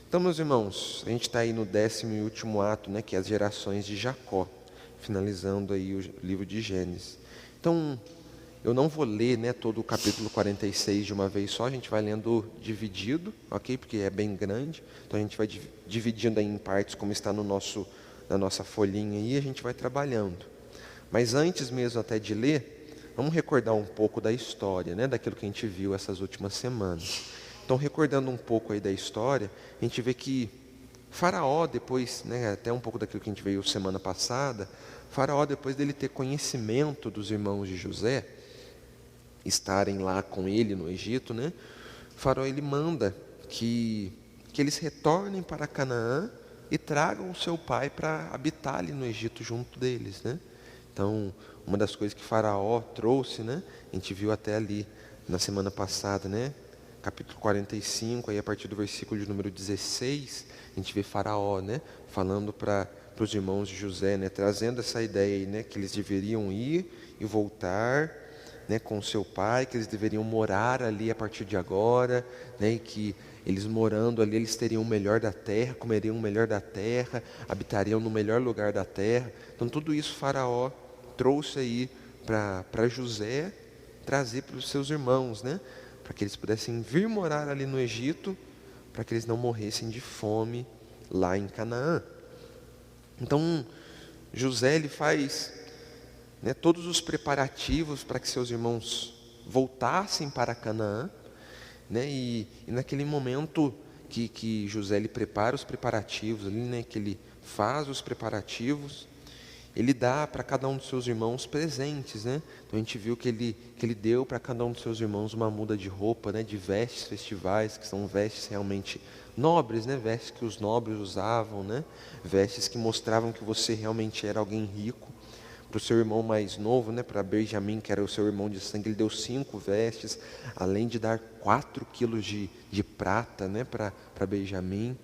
Então, meus irmãos, a gente está aí no 10º e último ato, né, que é as gerações de Jacó, finalizando aí o livro de Gênesis. Então, eu não vou ler, né, todo o capítulo 46 de uma vez só, a gente vai lendo dividido, ok? Porque é bem grande, então a gente vai dividindo aí em partes, como está na nossa folhinha aí, a gente vai trabalhando. Mas antes mesmo até de ler, vamos recordar um pouco da história, né, daquilo que a gente viu essas últimas semanas. Então, recordando um pouco aí da história, a gente vê que Faraó, depois, né, até um pouco daquilo que a gente veio semana passada, Faraó, depois dele ter conhecimento dos irmãos de José, estarem lá com ele no Egito, né, Faraó ele manda que eles retornem para Canaã e tragam o seu pai para habitar ali no Egito junto deles, né? Então, uma das coisas que Faraó trouxe, né, a gente viu até ali na semana passada, né, capítulo 45, aí a partir do versículo de número 16, a gente vê Faraó, né, falando para os irmãos de José, né, trazendo essa ideia aí, né, que eles deveriam ir e voltar, né, com seu pai, que eles deveriam morar ali a partir de agora, né, e que eles morando ali, eles teriam o melhor da terra, comeriam o melhor da terra, habitariam no melhor lugar da terra. Então tudo isso Faraó trouxe aí para José trazer para os seus irmãos, né, para que eles pudessem vir morar ali no Egito, para que eles não morressem de fome lá em Canaã. Então José ele faz, né, todos os preparativos para que seus irmãos voltassem para Canaã, né, e naquele momento que José ele prepara os preparativos ali, né, que ele faz os preparativos, ele dá para cada um dos seus irmãos presentes, né? Então a gente viu que ele deu para cada um dos seus irmãos uma muda de roupa, né, de vestes festivais, que são vestes realmente nobres, né, vestes que os nobres usavam, né, vestes que mostravam que você realmente era alguém rico. Para o seu irmão mais novo, né, para Benjamim, que era o seu irmão de sangue, ele deu 5 vestes, além de dar 4 quilos de prata, né, para Benjamim,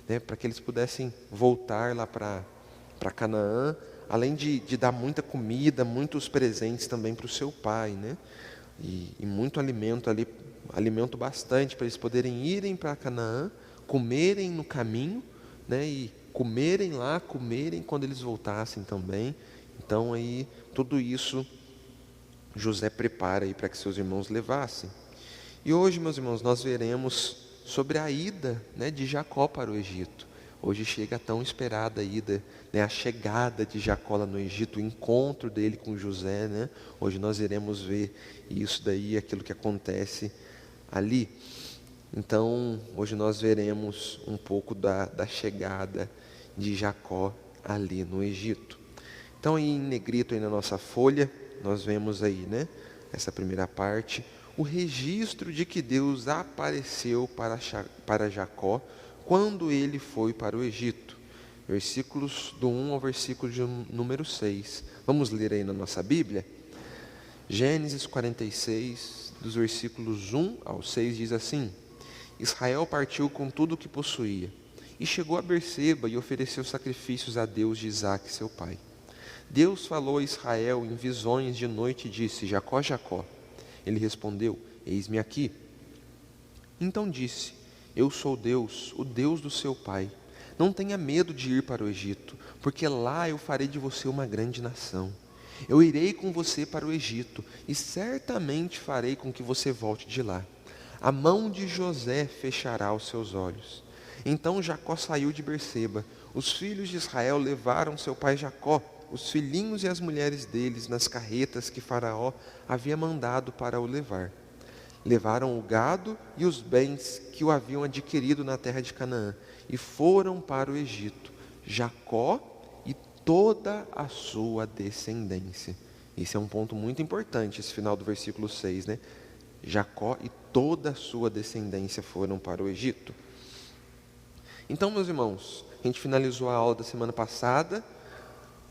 né, para que eles pudessem voltar lá para Canaã, além de dar muita comida, muitos presentes também para o seu pai, né, e muito alimento ali, alimento bastante para eles poderem irem para Canaã, comerem no caminho, né, e comerem lá, comerem quando eles voltassem também. Então aí tudo isso José prepara aí para que seus irmãos levassem. E hoje, meus irmãos, nós veremos sobre a ida, né, de Jacó para o Egito. Hoje chega a tão esperada ida, né, a chegada de Jacó lá no Egito, o encontro dele com José, né? Hoje nós iremos ver isso daí, aquilo que acontece ali. Então, hoje nós veremos um pouco da chegada de Jacó ali no Egito. Então, aí em negrito aí na nossa folha, nós vemos aí, né, essa primeira parte, o registro de que Deus apareceu para Jacó quando ele foi para o Egito. Versículos do 1 ao versículo de número 6. Vamos ler aí na nossa Bíblia? Gênesis 46, dos versículos 1 ao 6, diz assim: Israel partiu com tudo o que possuía, e chegou a Berseba e ofereceu sacrifícios a Deus de Isaque, seu pai. Deus falou a Israel em visões de noite e disse: Jacó, Jacó. Ele respondeu: Eis-me aqui. Então disse: Eu sou Deus, o Deus do seu pai. Não tenha medo de ir para o Egito, porque lá eu farei de você uma grande nação. Eu irei com você para o Egito, e certamente farei com que você volte de lá. A mão de José fechará os seus olhos. Então Jacó saiu de Berseba. Os filhos de Israel levaram seu pai Jacó, os filhinhos e as mulheres deles, nas carretas que Faraó havia mandado para o levar. Levaram o gado e os bens que o haviam adquirido na terra de Canaã, e foram para o Egito, Jacó e toda a sua descendência. Esse é um ponto muito importante, esse final do versículo 6, né? Jacó e toda a sua descendência foram para o Egito. Então, meus irmãos, a gente finalizou a aula da semana passada,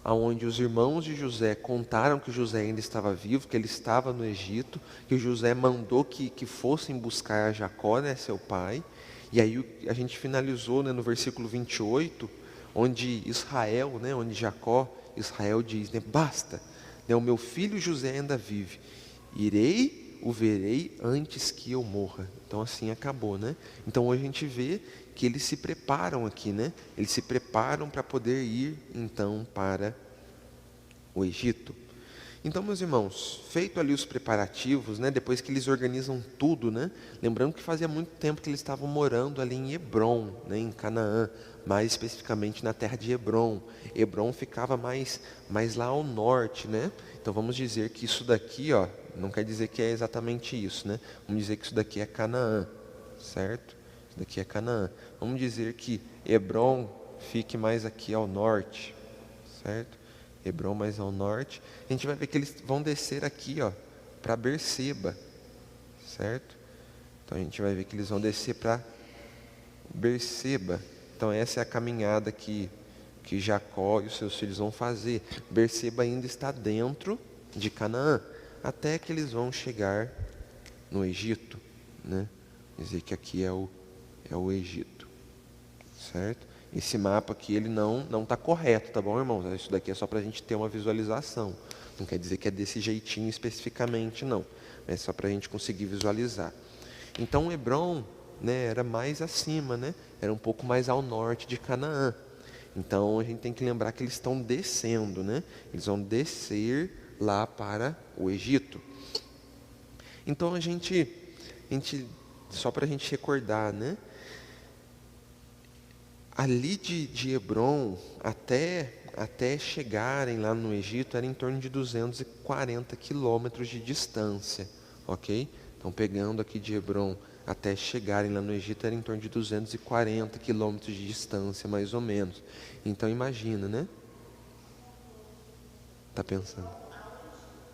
onde os irmãos de José contaram que José ainda estava vivo, que ele estava no Egito, que José mandou que fossem buscar Jacó, né, seu pai. E aí a gente finalizou, né, no versículo 28, onde Israel, né, onde Israel diz, né, basta, né, o meu filho José ainda vive, irei o verei antes que eu morra. Então assim acabou, né? Então hoje a gente vê que eles se preparam aqui, né? Eles se preparam para poder ir então para o Egito. Então, meus irmãos, feito ali os preparativos, né, depois que eles organizam tudo, né, lembrando que fazia muito tempo que eles estavam morando ali em Hebrom, né, em Canaã, mais especificamente na terra de Hebrom. Hebrom ficava mais lá ao norte, né? Então vamos dizer que isso daqui, ó, não quer dizer que é exatamente isso, né? Vamos dizer que isso daqui é Canaã, certo? Isso daqui é Canaã. Vamos dizer que Hebrom fique mais aqui ao norte, certo? Hebrom mais ao norte. A gente vai ver que eles vão descer aqui, ó, para Berseba, certo? Então a gente vai ver que eles vão descer para Berseba. Então essa é a caminhada que Jacó e os seus filhos vão fazer. Berseba ainda está dentro de Canaã, até que eles vão chegar no Egito, né? Dizer que aqui é o Egito, certo? Esse mapa aqui, ele não está correto, tá bom, irmãos? Isso daqui é só para a gente ter uma visualização. Não quer dizer que é desse jeitinho especificamente, não. É só para a gente conseguir visualizar. Então, Hebrom, né, era mais acima, né? Era um pouco mais ao norte de Canaã. Então, a gente tem que lembrar que eles estão descendo, né? Eles vão descer lá para o Egito. Então, a gente só para a gente recordar, né? Ali de Hebrom até chegarem lá no Egito era em torno de 240 quilômetros de distância, ok? Então pegando aqui de Hebrom até chegarem lá no Egito era em torno de 240 quilômetros de distância, mais ou menos. Então imagina, né? Tá pensando?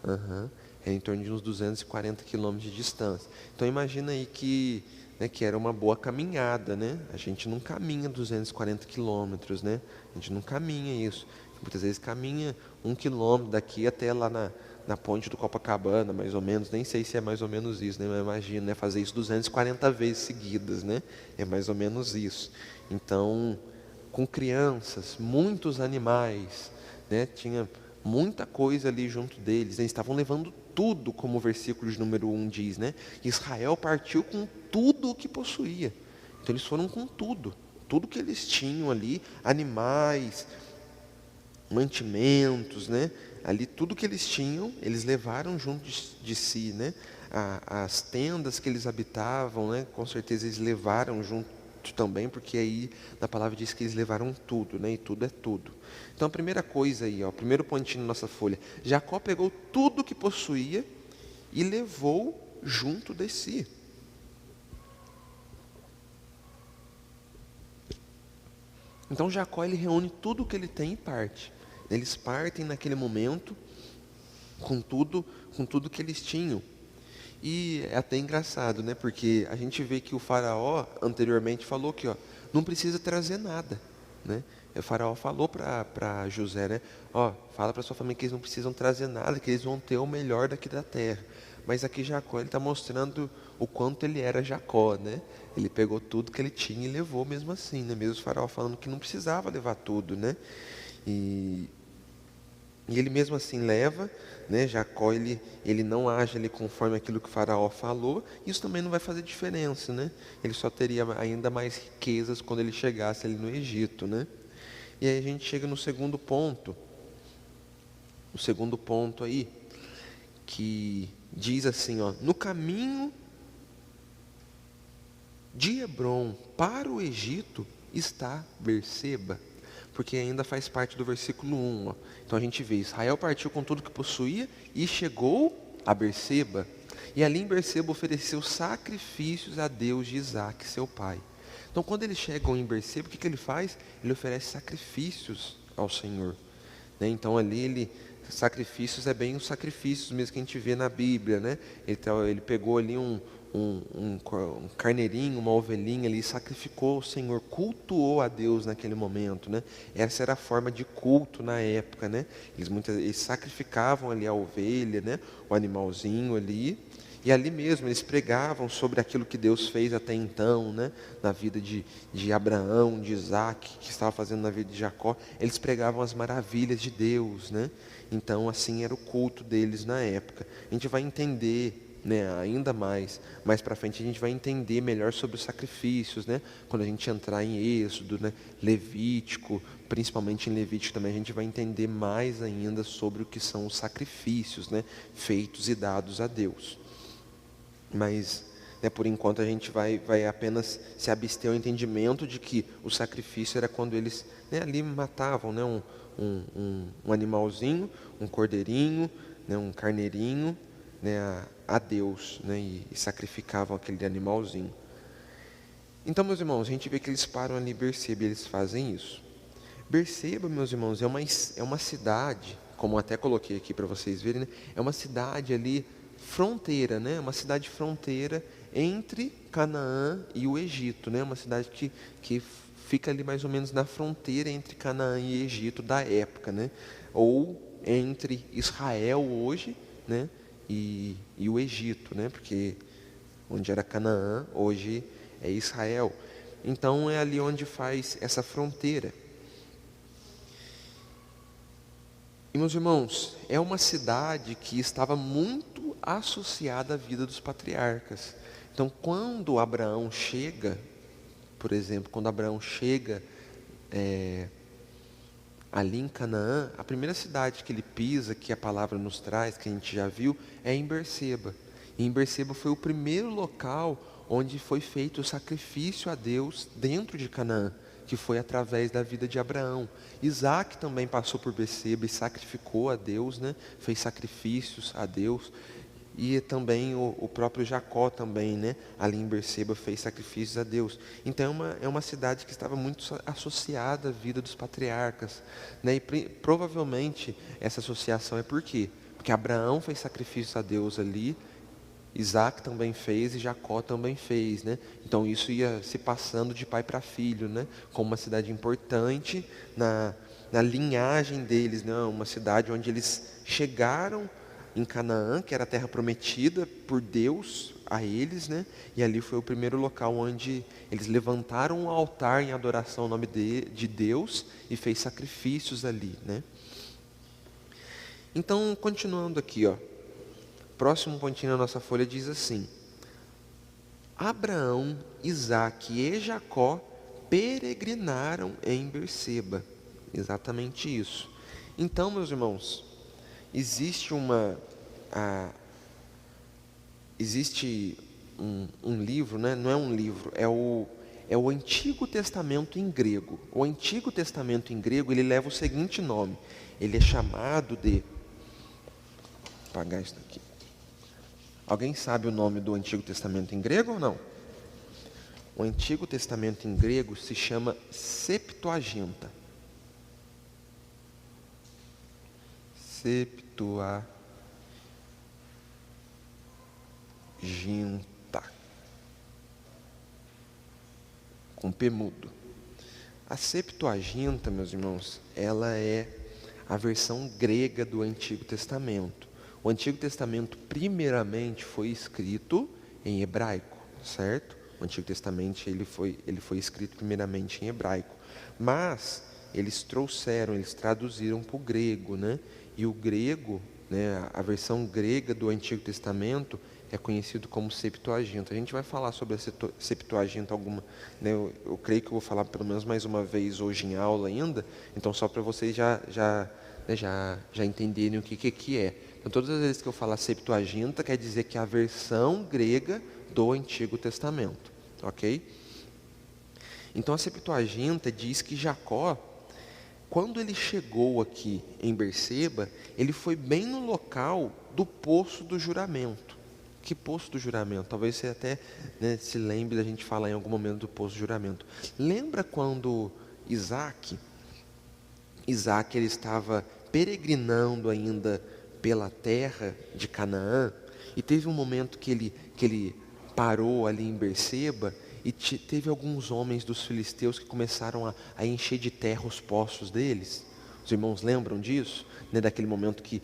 Aham. É em torno de uns 240 quilômetros de distância. Então imagina aí que era uma boa caminhada, né? A gente não caminha 240 quilômetros, né? A gente não caminha isso. Muitas vezes caminha 1 quilômetro daqui até lá na ponte do Copacabana, mais ou menos. Nem sei se é mais ou menos isso, né? Mas imagina, né? Fazer isso 240 vezes seguidas, né? É mais ou menos isso. Então, com crianças, muitos animais, né? Tinha muita coisa ali junto deles. Eles estavam levando tudo, como o versículo de número 1 diz, né? Israel partiu com tudo o que possuía. Então eles foram com tudo que eles tinham ali, animais, mantimentos, né? Ali tudo que eles tinham, eles levaram junto de si, né? As tendas que eles habitavam, né? Com certeza eles levaram junto também, porque aí na palavra diz que eles levaram tudo, né? E tudo é tudo. Então a primeira coisa aí, ó, o primeiro pontinho na nossa folha, Jacó pegou tudo que possuía e levou junto de si. Então Jacó, ele reúne tudo o que ele tem e parte. Eles partem naquele momento com tudo que eles tinham. E é até engraçado, né? Porque a gente vê que o faraó anteriormente falou que, ó, não precisa trazer nada, né? O faraó falou para José, né? Ó, fala para sua família que eles não precisam trazer nada, que eles vão ter o melhor daqui da terra. Mas aqui Jacó, ele está mostrando o quanto ele era Jacó, né? Ele pegou tudo que ele tinha e levou mesmo assim, né? Mesmo o faraó falando que não precisava levar tudo, né? E ele mesmo assim leva, né? Jacó, ele não age ali conforme aquilo que o faraó falou. Isso também não vai fazer diferença, né? Ele só teria ainda mais riquezas quando ele chegasse ali no Egito, né? E aí a gente chega no segundo ponto. O segundo ponto aí, que diz assim, ó: no caminho de Hebrom para o Egito está Berseba. Porque ainda faz parte do versículo 1. Ó. Então a gente vê, Israel partiu com tudo que possuía e chegou a Berseba. E ali em Berseba ofereceu sacrifícios a Deus de Isaac, seu pai. Então quando eles chegam em Berseba, o que ele faz? Ele oferece sacrifícios ao Senhor. Né? Então ali sacrifícios é bem os sacrifícios mesmo que a gente vê na Bíblia. Né? Ele pegou ali um carneirinho, uma ovelhinha ali, sacrificou o Senhor, cultuou a Deus naquele momento, né? Essa era a forma de culto na época, né? Eles sacrificavam ali a ovelha, né? O animalzinho ali, e ali mesmo eles pregavam sobre aquilo que Deus fez até então, né? Na vida de Abraão, de Isaac, que estava fazendo na vida de Jacó. Eles pregavam as maravilhas de Deus, né? Então assim era o culto deles na época. A gente vai entender né, ainda mais para frente a gente vai entender melhor sobre os sacrifícios, né? Quando a gente entrar em Êxodo, né, Levítico, principalmente em Levítico também a gente vai entender mais ainda sobre o que são os sacrifícios, né, feitos e dados a Deus. Mas, né, por enquanto a gente vai apenas se abster ao entendimento de que o sacrifício era quando eles, né, ali matavam, né, um animalzinho, um cordeirinho, né, um carneirinho, né, a Deus, né, e sacrificavam aquele animalzinho. Então, meus irmãos, a gente vê que eles param ali em Berseba e eles fazem isso. Berseba, meus irmãos, é uma cidade, como até coloquei aqui para vocês verem, né, é uma cidade ali fronteira, né, uma cidade fronteira entre Canaã e o Egito, né, uma cidade que fica ali mais ou menos na fronteira entre Canaã e Egito da época, né, ou entre Israel hoje, né, e o Egito, né? Porque onde era Canaã, hoje é Israel. Então é ali onde faz essa fronteira. E meus irmãos, é uma cidade que estava muito associada à vida dos patriarcas. Então quando Abraão chega, por exemplo, quando Abraão chega ali em Canaã, a primeira cidade que ele pisa, que a palavra nos traz, que a gente já viu, é em Berseba. E em Berseba foi o primeiro local onde foi feito o sacrifício a Deus dentro de Canaã, que foi através da vida de Abraão. Isaac também passou por Berseba e sacrificou a Deus, né? Fez sacrifícios a Deus. E também o próprio Jacó também, né, ali em Berseba fez sacrifícios a Deus. Então é uma cidade que estava muito associada à vida dos patriarcas, né, e provavelmente essa associação é por quê? Porque Abraão fez sacrifícios a Deus ali, Isaac também fez e Jacó também fez, né? Então isso ia se passando de pai para filho, né, como uma cidade importante na linhagem deles, né, uma cidade onde eles chegaram em Canaã, que era a terra prometida por Deus a eles, né? E ali foi o primeiro local onde eles levantaram um altar em adoração ao nome de Deus e fez sacrifícios ali, né? Então, continuando aqui, ó, próximo pontinho na nossa folha diz assim: Abraão, Isaque e Jacó peregrinaram em Berseba. Exatamente isso. Então, meus irmãos, existe um livro, né? Não é um livro, é o Antigo Testamento em grego. O Antigo Testamento em grego, ele leva o seguinte nome. Ele é chamado de... Vou apagar isso aqui. Alguém sabe o nome do Antigo Testamento em grego ou não? O Antigo Testamento em grego se chama Septuaginta. Septuaginta. Com P mudo. A Septuaginta, meus irmãos, ela é a versão grega do Antigo Testamento. O Antigo Testamento, primeiramente, foi escrito em hebraico, certo? O Antigo Testamento ele foi escrito primeiramente em hebraico. Mas eles traduziram para o grego, né? E o grego, né, a versão grega do Antigo Testamento é conhecido como Septuaginta. A gente vai falar sobre a Septuaginta alguma, né, eu creio que eu vou falar pelo menos mais uma vez hoje em aula ainda, então só para vocês já entenderem o que é. Então todas as vezes que eu falar Septuaginta, quer dizer que é a versão grega do Antigo Testamento, ok? Então a Septuaginta diz que Jacó, quando ele chegou aqui em Berseba, ele foi bem no local do poço do juramento. Que poço do juramento? Talvez você até, né, se lembre da gente falar em algum momento do poço do juramento. Lembra quando Isaac ele estava peregrinando ainda pela terra de Canaã, e teve um momento que ele parou ali em Berseba, e teve alguns homens dos filisteus que começaram a encher de terra os poços deles. Os irmãos lembram disso? Né, daquele momento que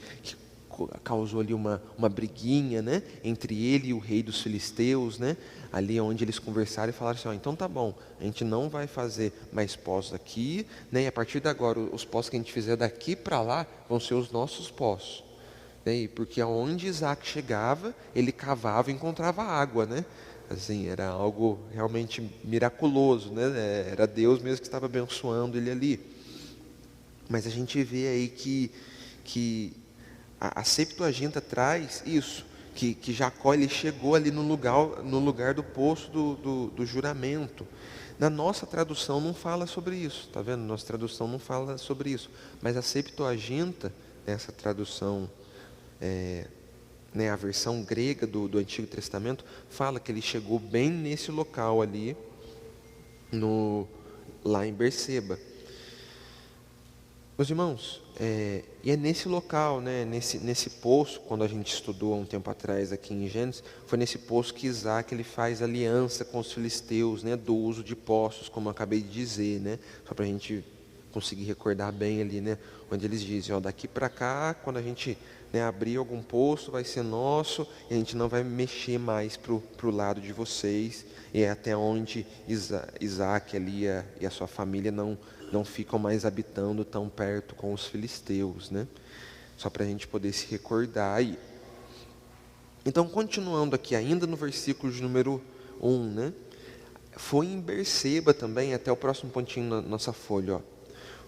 causou ali uma briguinha, né, entre ele e o rei dos filisteus, né, ali onde eles conversaram e falaram assim, então tá bom, a gente não vai fazer mais poços aqui, né, e a partir de agora os poços que a gente fizer daqui para lá vão ser os nossos poços. né? Porque aonde Isaac chegava, ele cavava e encontrava água, né? Assim, era algo realmente miraculoso, né? Era Deus mesmo que estava abençoando ele ali. Mas a gente vê aí que a Septuaginta traz isso, que Jacó ele chegou ali no lugar do poço do juramento. Na nossa tradução não fala sobre isso, tá vendo? Nossa tradução não fala sobre isso. Mas a Septuaginta, essa tradução, né, a versão grega do Antigo Testamento, fala que ele chegou bem nesse local ali, lá em Berseba. Meus irmãos, e é nesse local, né, nesse poço, quando a gente estudou há um tempo atrás aqui em Gênesis, foi nesse poço que Isaac ele faz aliança com os filisteus, né, do uso de poços, como eu acabei de dizer, né, só para a gente conseguir recordar bem ali, né, onde eles dizem, ó, daqui para cá, quando a gente, né, abrir algum poço, vai ser nosso, e a gente não vai mexer mais para o lado de vocês, e é até onde Isaac ali e a sua família não ficam mais habitando tão perto com os filisteus, né? Só para a gente poder se recordar aí. Então, continuando aqui, ainda no versículo de número 1, né? Foi em Berseba também, até o próximo pontinho na nossa folha, ó.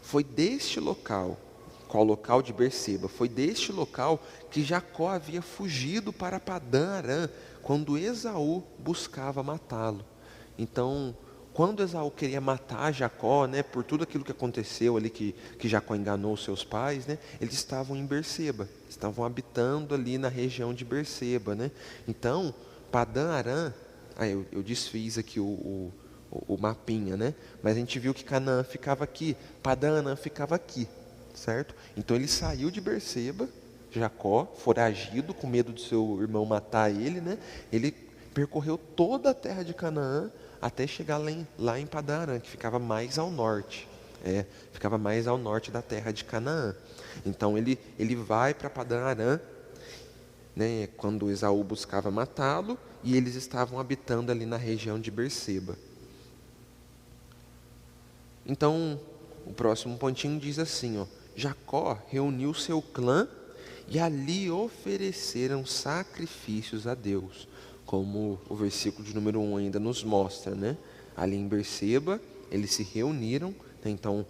Foi deste local, qual local de Berseba? Foi deste local que Jacó havia fugido para Padã Arã, quando Esaú buscava matá-lo. Então, quando Esaú queria matar Jacó, né, por tudo aquilo que aconteceu ali, que Jacó enganou seus pais, né, eles estavam em Berseba, estavam habitando ali na região de Berseba, né. Então, Padã Arã, eu desfiz aqui o mapinha, né, mas a gente viu que Canaã ficava aqui, Padã Arã ficava aqui, certo? Então ele saiu de Berseba, Jacó, foragido, com medo do seu irmão matar ele, né, ele percorreu toda a terra de Canaã, até chegar lá em Padã Arã, que ficava mais ao norte. Ficava mais ao norte da terra de Canaã. Então ele vai para Padã Arã, né, quando Esaú buscava matá-lo, e eles estavam habitando ali na região de Berseba. Então, o próximo pontinho diz assim, ó, Jacó reuniu seu clã e ali ofereceram sacrifícios a Deus, como o versículo de número 1 ainda nos mostra, né? Ali em Berseba, eles se reuniram, né? Então,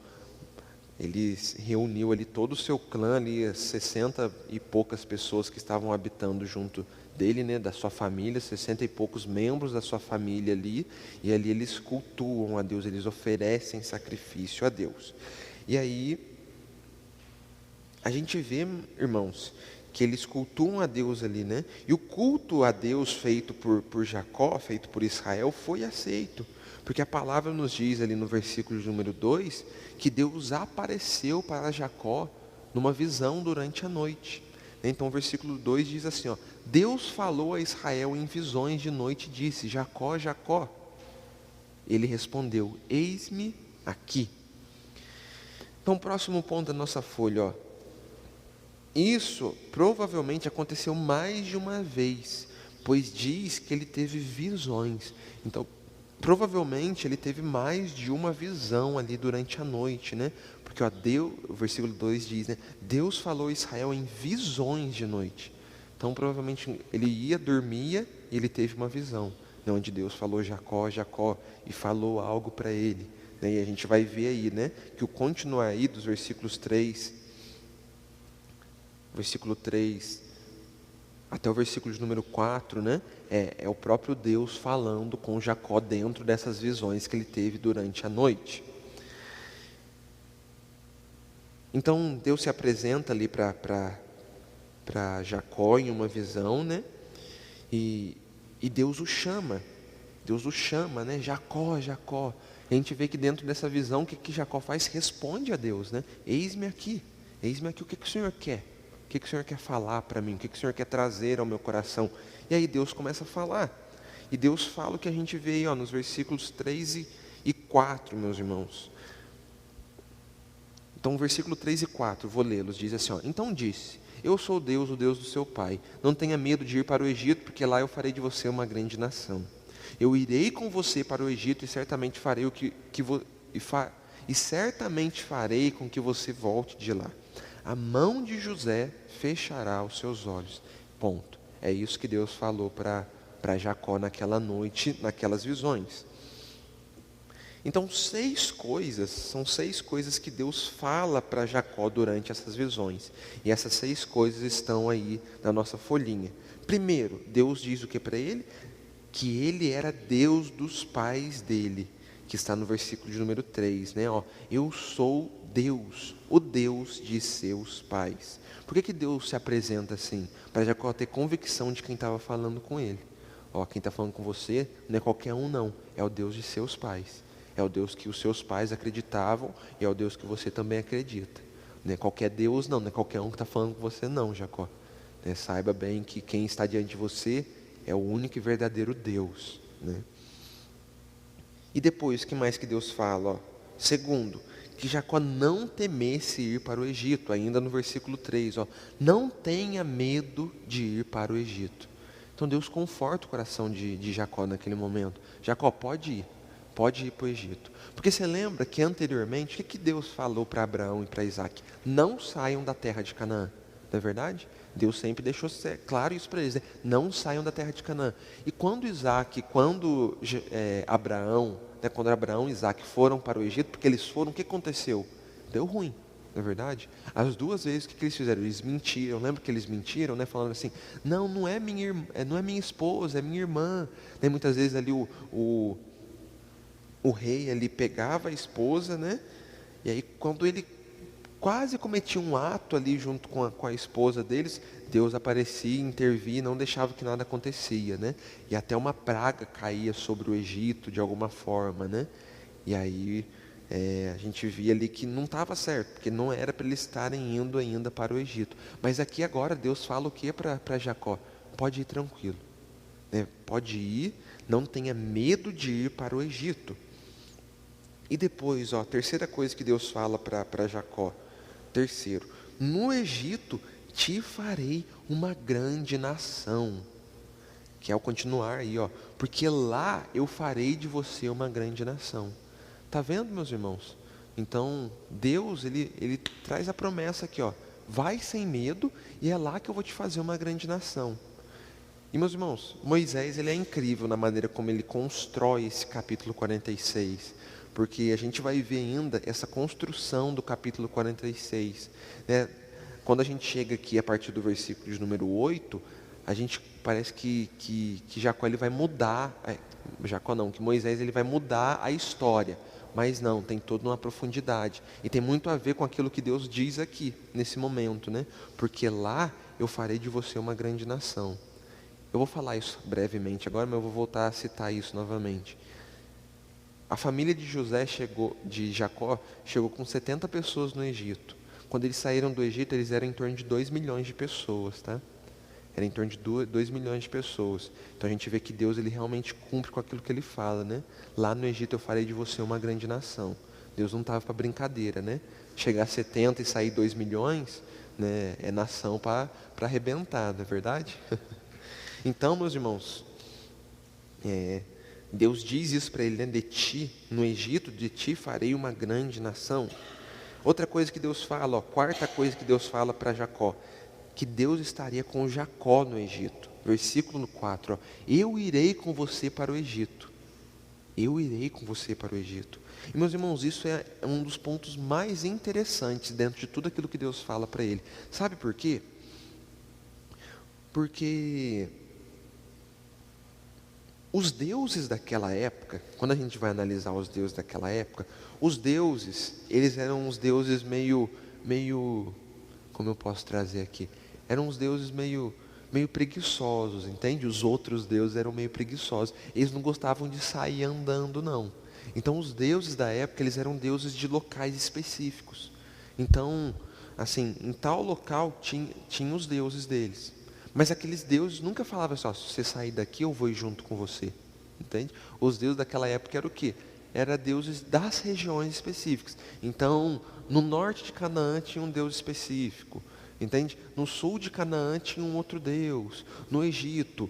ele reuniu ali todo o seu clã, ali, as 60 e poucas pessoas que estavam habitando junto dele, né? Da sua família, 60 e poucos membros da sua família ali, e ali eles cultuam a Deus, eles oferecem sacrifício a Deus. E aí, a gente vê, irmãos, que eles cultuam a Deus ali, né? E o culto a Deus feito por Jacó, feito por Israel, foi aceito. Porque a palavra nos diz ali no versículo de número 2, que Deus apareceu para Jacó numa visão durante a noite. Então o versículo 2 diz assim, ó, Deus falou a Israel em visões de noite e disse, Jacó, Jacó. Ele respondeu, eis-me aqui. Então o próximo ponto da nossa folha, ó. Isso provavelmente aconteceu mais de uma vez, pois diz que ele teve visões. Então, provavelmente ele teve mais de uma visão ali durante a noite, né? Porque ó, o versículo 2 diz, né? Deus falou a Israel em visões de noite. Então, provavelmente ele dormia e ele teve uma visão, né? Onde Deus falou Jacó, Jacó, e falou algo para ele, né? E a gente vai ver aí, né? Que o continuar aí dos versículos 3 até o versículo de número 4, né? É o próprio Deus falando com Jacó dentro dessas visões que ele teve durante a noite. Então Deus se apresenta ali para Jacó em uma visão, né? E Deus o chama, né? Jacó, Jacó. E a gente vê que dentro dessa visão, o que Jacó faz? Responde a Deus, né? Eis-me aqui, o que o Senhor quer? O que o Senhor quer falar para mim? O que o Senhor quer trazer ao meu coração? E aí Deus começa a falar. E Deus fala o que a gente vê aí, ó, nos versículos 3 e 4, meus irmãos. Então, versículo 3 e 4, vou lê-los, diz assim, ó, então disse, eu sou Deus, o Deus do seu pai. Não tenha medo de ir para o Egito, porque lá eu farei de você uma grande nação. Eu irei com você para o Egito e certamente farei certamente farei com que você volte de lá. a mão de José fechará os seus olhos. Ponto. É isso que Deus falou para Jacó naquela noite, naquelas visões. Então, são 6 coisas que Deus fala para Jacó durante essas visões. E essas 6 coisas estão aí na nossa folhinha. Primeiro, Deus diz o que para ele? Que ele era Deus dos pais dele, que está no versículo de número 3, né? Eu sou Deus, o Deus de seus pais. Por que Deus se apresenta assim? Para Jacó ter convicção de quem estava falando com ele. Quem está falando com você não é qualquer um não, é o Deus de seus pais. É o Deus que os seus pais acreditavam e é o Deus que você também acredita. Não é qualquer Deus não é qualquer um que está falando com você não, Jacó. Saiba bem que quem está diante de você é o único e verdadeiro Deus. E depois, o que mais que Deus fala? Segundo, que Jacó não temesse ir para o Egito, ainda no versículo 3. Não tenha medo de ir para o Egito. Então Deus conforta o coração de Jacó naquele momento. Jacó, pode ir para o Egito. Porque você lembra que anteriormente, o que Deus falou para Abraão e para Isaac? Não saiam da terra de Canaã, não é verdade? Deus sempre deixou claro isso para eles, não saiam da terra de Canaã. E quando Abraão e Isaac foram para o Egito, porque eles foram, o que aconteceu? Deu ruim, não é verdade? As 2 vezes, o que eles fizeram? Eles mentiram. Lembra que eles mentiram, falando assim, não é minha esposa, é minha irmã. Muitas vezes ali o rei ali pegava a esposa, e aí quando ele quase cometia um ato ali junto com a esposa deles, Deus aparecia, intervia e não deixava que nada acontecia, E até uma praga caía sobre o Egito de alguma forma, E aí a gente via ali que não estava certo, porque não era para eles estarem indo ainda para o Egito. Mas aqui agora Deus fala o que para Jacó? Pode ir tranquilo, pode ir, não tenha medo de ir para o Egito. E depois, a terceira coisa que Deus fala para Jacó. Terceiro, no Egito te farei uma grande nação. Que é o continuar aí, porque lá eu farei de você uma grande nação. Tá vendo, meus irmãos? Então, Deus, ele traz a promessa aqui, vai sem medo e é lá que eu vou te fazer uma grande nação. E, meus irmãos, Moisés, ele é incrível na maneira como ele constrói esse capítulo 46. Porque a gente vai ver ainda essa construção do capítulo 46. Quando a gente chega aqui a partir do versículo de número 8, a gente parece que Jacó ele vai mudar, que Moisés ele vai mudar a história. Mas não, tem toda uma profundidade. E tem muito a ver com aquilo que Deus diz aqui, nesse momento. Porque lá eu farei de você uma grande nação. Eu vou falar isso brevemente agora, mas eu vou voltar a citar isso novamente. A família de Jacó chegou com 70 pessoas no Egito. Quando eles saíram do Egito, eles eram em torno de 2 milhões de pessoas, Era em torno de 2 milhões de pessoas. Então a gente vê que Deus ele realmente cumpre com aquilo que ele fala, Lá no Egito eu farei de você uma grande nação. Deus não estava para brincadeira, Chegar a 70 e sair 2 milhões, é nação para arrebentar, não é verdade? Então, meus irmãos, Deus diz isso para ele, de ti, no Egito, de ti farei uma grande nação. Outra coisa que Deus fala, quarta coisa que Deus fala para Jacó, que Deus estaria com Jacó no Egito. Versículo 4, eu irei com você para o Egito. Eu irei com você para o Egito. E, meus irmãos, isso é um dos pontos mais interessantes dentro de tudo aquilo que Deus fala para ele. Sabe por quê? Porque os deuses daquela época, quando a gente vai analisar os deuses daquela época, os deuses, eles eram uns deuses meio, como eu posso trazer aqui? Eram uns deuses meio preguiçosos, entende? Os outros deuses eram meio preguiçosos. Eles não gostavam de sair andando, não. Então, os deuses da época, eles eram deuses de locais específicos. Então, assim, em tal local tinha os deuses deles. Mas aqueles deuses nunca falavam assim, se você sair daqui eu vou ir junto com você, entende? Os deuses daquela época eram o quê? Eram deuses das regiões específicas. Então, no norte de Canaã tinha um deus específico, entende? No sul de Canaã tinha um outro deus. No Egito,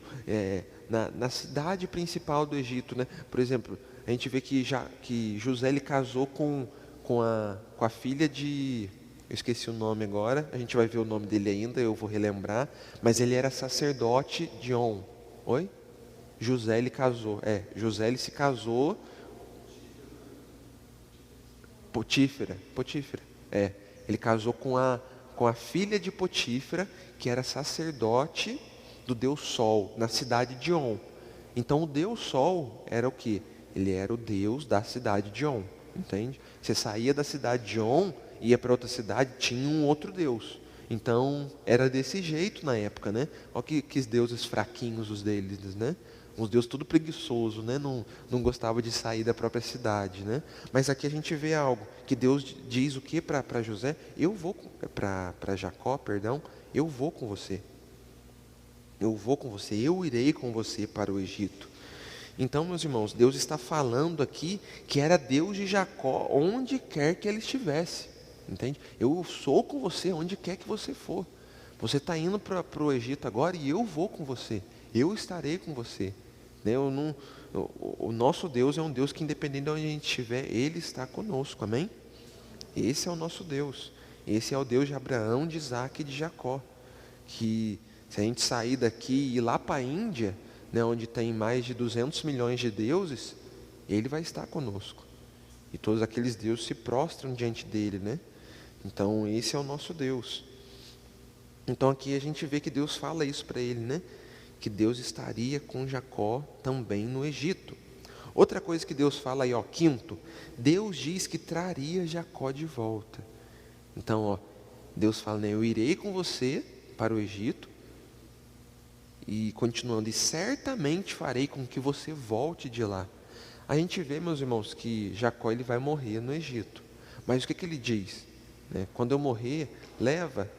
na cidade principal do Egito, por exemplo, a gente vê que José ele casou com a filha de... eu esqueci o nome agora, a gente vai ver o nome dele ainda, eu vou relembrar, mas ele era sacerdote de On. Oi? José, ele casou, José, ele se casou, Potífera, ele casou com a filha de Potífera, que era sacerdote do Deus Sol, na cidade de On. Então o Deus Sol era o quê? Ele era o Deus da cidade de On, entende? Você saía da cidade de On, ia para outra cidade, tinha um outro Deus. Então era desse jeito na época, né? Olha que os deuses fraquinhos os deles, né? Uns deuses tudo preguiçoso, né? Não gostava de sair da própria cidade, né? Mas aqui a gente vê algo, que Deus diz o que para José? Eu vou, para Jacó, perdão, eu vou com você. Eu vou com você, eu irei com você para o Egito. Então, meus irmãos, Deus está falando aqui que era Deus de Jacó onde quer que ele estivesse, entende? Eu sou com você onde quer que você for. Você está indo para o Egito agora e eu vou com você, eu estarei com você. O nosso Deus é um Deus que, independente de onde a gente estiver, Ele está conosco, amém? Esse é o nosso Deus, esse é o Deus de Abraão, de Isaac e de Jacó, que se a gente sair daqui e ir lá para a Índia, né, onde tem mais de 200 milhões de deuses, Ele vai estar conosco. E todos aqueles deuses se prostram diante dEle, né? Então esse é o nosso Deus. Então aqui a gente vê que Deus fala isso para ele, né? Que Deus estaria com Jacó também no Egito. Outra coisa que Deus fala aí, quinto, Deus diz que traria Jacó de volta. Então, Deus fala, né, eu irei com você para o Egito, e continuando, e certamente farei com que você volte de lá. A gente vê, meus irmãos, que Jacó ele vai morrer no Egito. Mas o que ele diz? Né? Quando eu morrer, leva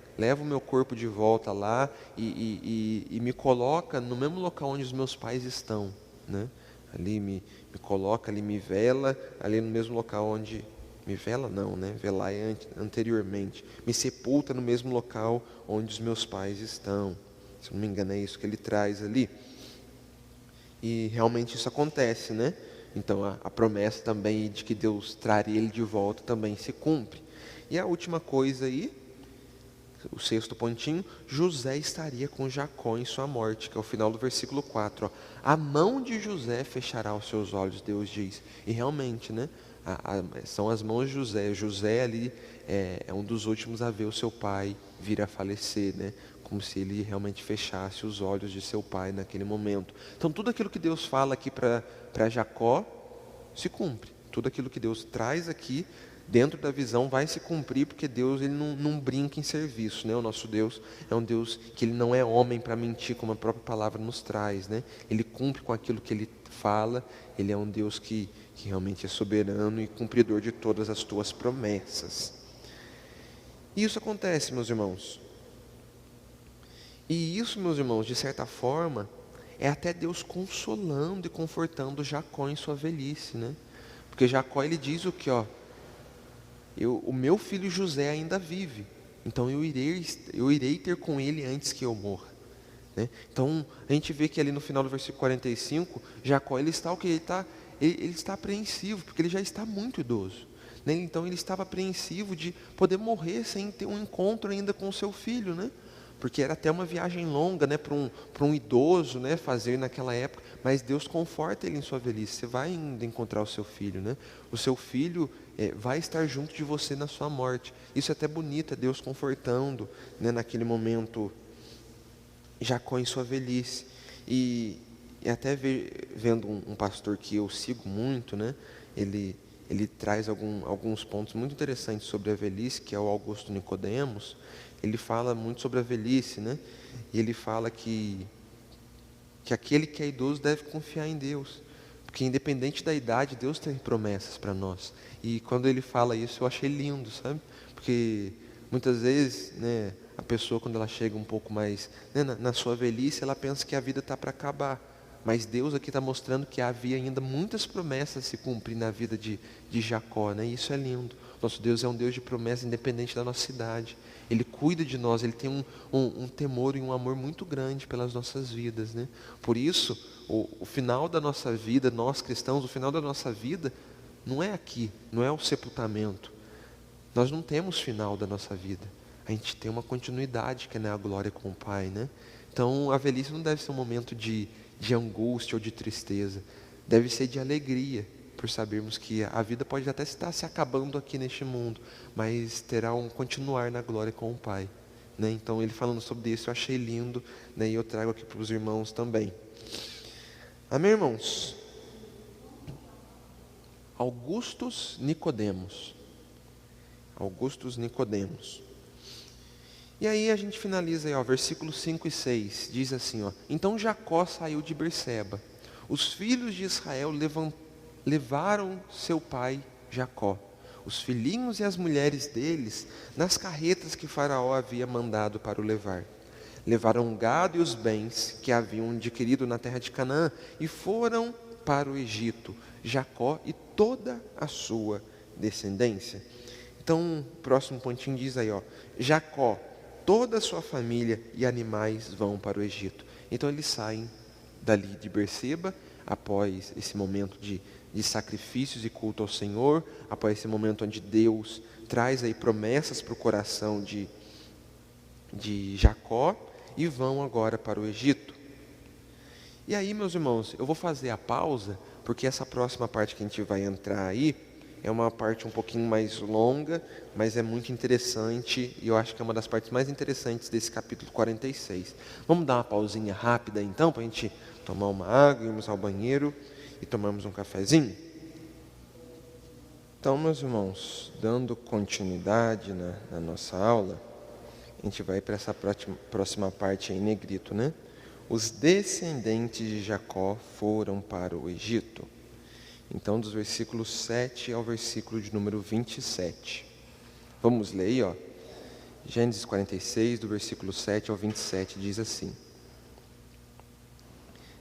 o meu corpo de volta lá e me coloca no mesmo local onde os meus pais estão, né? Ali me coloca, ali me vela, ali no mesmo local onde... Me vela não, né? Velar é anteriormente. Me sepulta no mesmo local onde os meus pais estão. Se não me engano é isso que ele traz ali. E realmente isso acontece, né? Então a promessa também de que Deus traria ele de volta também se cumpre. E a última coisa aí, o sexto pontinho, José estaria com Jacó em sua morte, que é o final do versículo 4. A mão de José fechará os seus olhos, Deus diz. E realmente, né? São as mãos de José. José ali é um dos últimos a ver o seu pai vir a falecer, né? Como se ele realmente fechasse os olhos de seu pai naquele momento. Então tudo aquilo que Deus fala aqui para Jacó se cumpre. Tudo aquilo que Deus traz aqui dentro da visão vai se cumprir, porque Deus ele não brinca em serviço, né? O nosso Deus é um Deus que ele não é homem para mentir, como a própria palavra nos traz, né? Ele cumpre com aquilo que ele fala. Ele é um Deus que realmente é soberano e cumpridor de todas as tuas promessas. E isso acontece, meus irmãos. E isso, meus irmãos, de certa forma, é até Deus consolando e confortando Jacó em sua velhice, né? Porque Jacó ele diz o que, o meu filho José ainda vive, então eu irei ter com ele antes que eu morra, né? Então a gente vê que ali no final do versículo 45, Jacó ele está ele está apreensivo, porque ele já está muito idoso, né? Então ele estava apreensivo de poder morrer sem ter um encontro ainda com o seu filho, né? Porque era até uma viagem longa, né, para um idoso, né, fazer naquela época. Mas Deus conforta ele em sua velhice. Você vai ainda encontrar o seu filho, né? O seu filho vai estar junto de você na sua morte. Isso é até bonito, é Deus confortando, né, naquele momento Jacó em sua velhice. E até vendo um pastor que eu sigo muito, né, ele traz alguns pontos muito interessantes sobre a velhice, que é o Augusto Nicodemos. Ele fala muito sobre a velhice, né? E ele fala que aquele que é idoso deve confiar em Deus, porque independente da idade, Deus tem promessas para nós. E quando ele fala isso, eu achei lindo, sabe? Porque muitas vezes, né, a pessoa quando ela chega um pouco mais, né, na sua velhice, ela pensa que a vida está para acabar. Mas Deus aqui está mostrando que havia ainda muitas promessas a se cumprir na vida de Jacó, né? E isso é lindo. Nosso Deus é um Deus de promessa independente da nossa idade. Ele cuida de nós, Ele tem um temor e um amor muito grande pelas nossas vidas, né? Por isso, o final da nossa vida, nós cristãos, o final da nossa vida não é aqui, não é o sepultamento. Nós não temos final da nossa vida. A gente tem uma continuidade que é a glória com o Pai, né? Então, a velhice não deve ser um momento de angústia ou de tristeza. Deve ser de alegria, por sabermos que a vida pode até estar se acabando aqui neste mundo, mas terá um continuar na glória com o Pai, né? Então, ele falando sobre isso, eu achei lindo, né? E eu trago aqui para os irmãos também. Amém, irmãos? Augustus Nicodemos. E aí a gente finaliza aí, versículos 5 e 6, diz assim, então Jacó saiu de Berseba. Os filhos de Israel levaram seu pai Jacó, os filhinhos e as mulheres deles, nas carretas que Faraó havia mandado para o levar. Levaram o gado e os bens que haviam adquirido na terra de Canaã e foram para o Egito, Jacó e toda a sua descendência. Então, o próximo pontinho diz aí, Jacó, toda a sua família e animais vão para o Egito. Então, eles saem dali de Berseba, após esse momento de sacrifícios e culto ao Senhor, após esse momento onde Deus traz aí promessas para o coração de Jacó, e vão agora para o Egito. E aí, meus irmãos, eu vou fazer a pausa, porque essa próxima parte que a gente vai entrar aí, é uma parte um pouquinho mais longa, mas é muito interessante, e eu acho que é uma das partes mais interessantes desse capítulo 46. Vamos dar uma pausinha rápida então, para a gente tomar uma água, irmos ao banheiro e tomarmos um cafezinho? Então, meus irmãos, dando continuidade na nossa aula, a gente vai para essa próxima parte aí em negrito, né? Os descendentes de Jacó foram para o Egito. Então, dos versículos 7 ao versículo de número 27. Vamos ler aí, Gênesis 46, do versículo 7 ao 27, diz assim: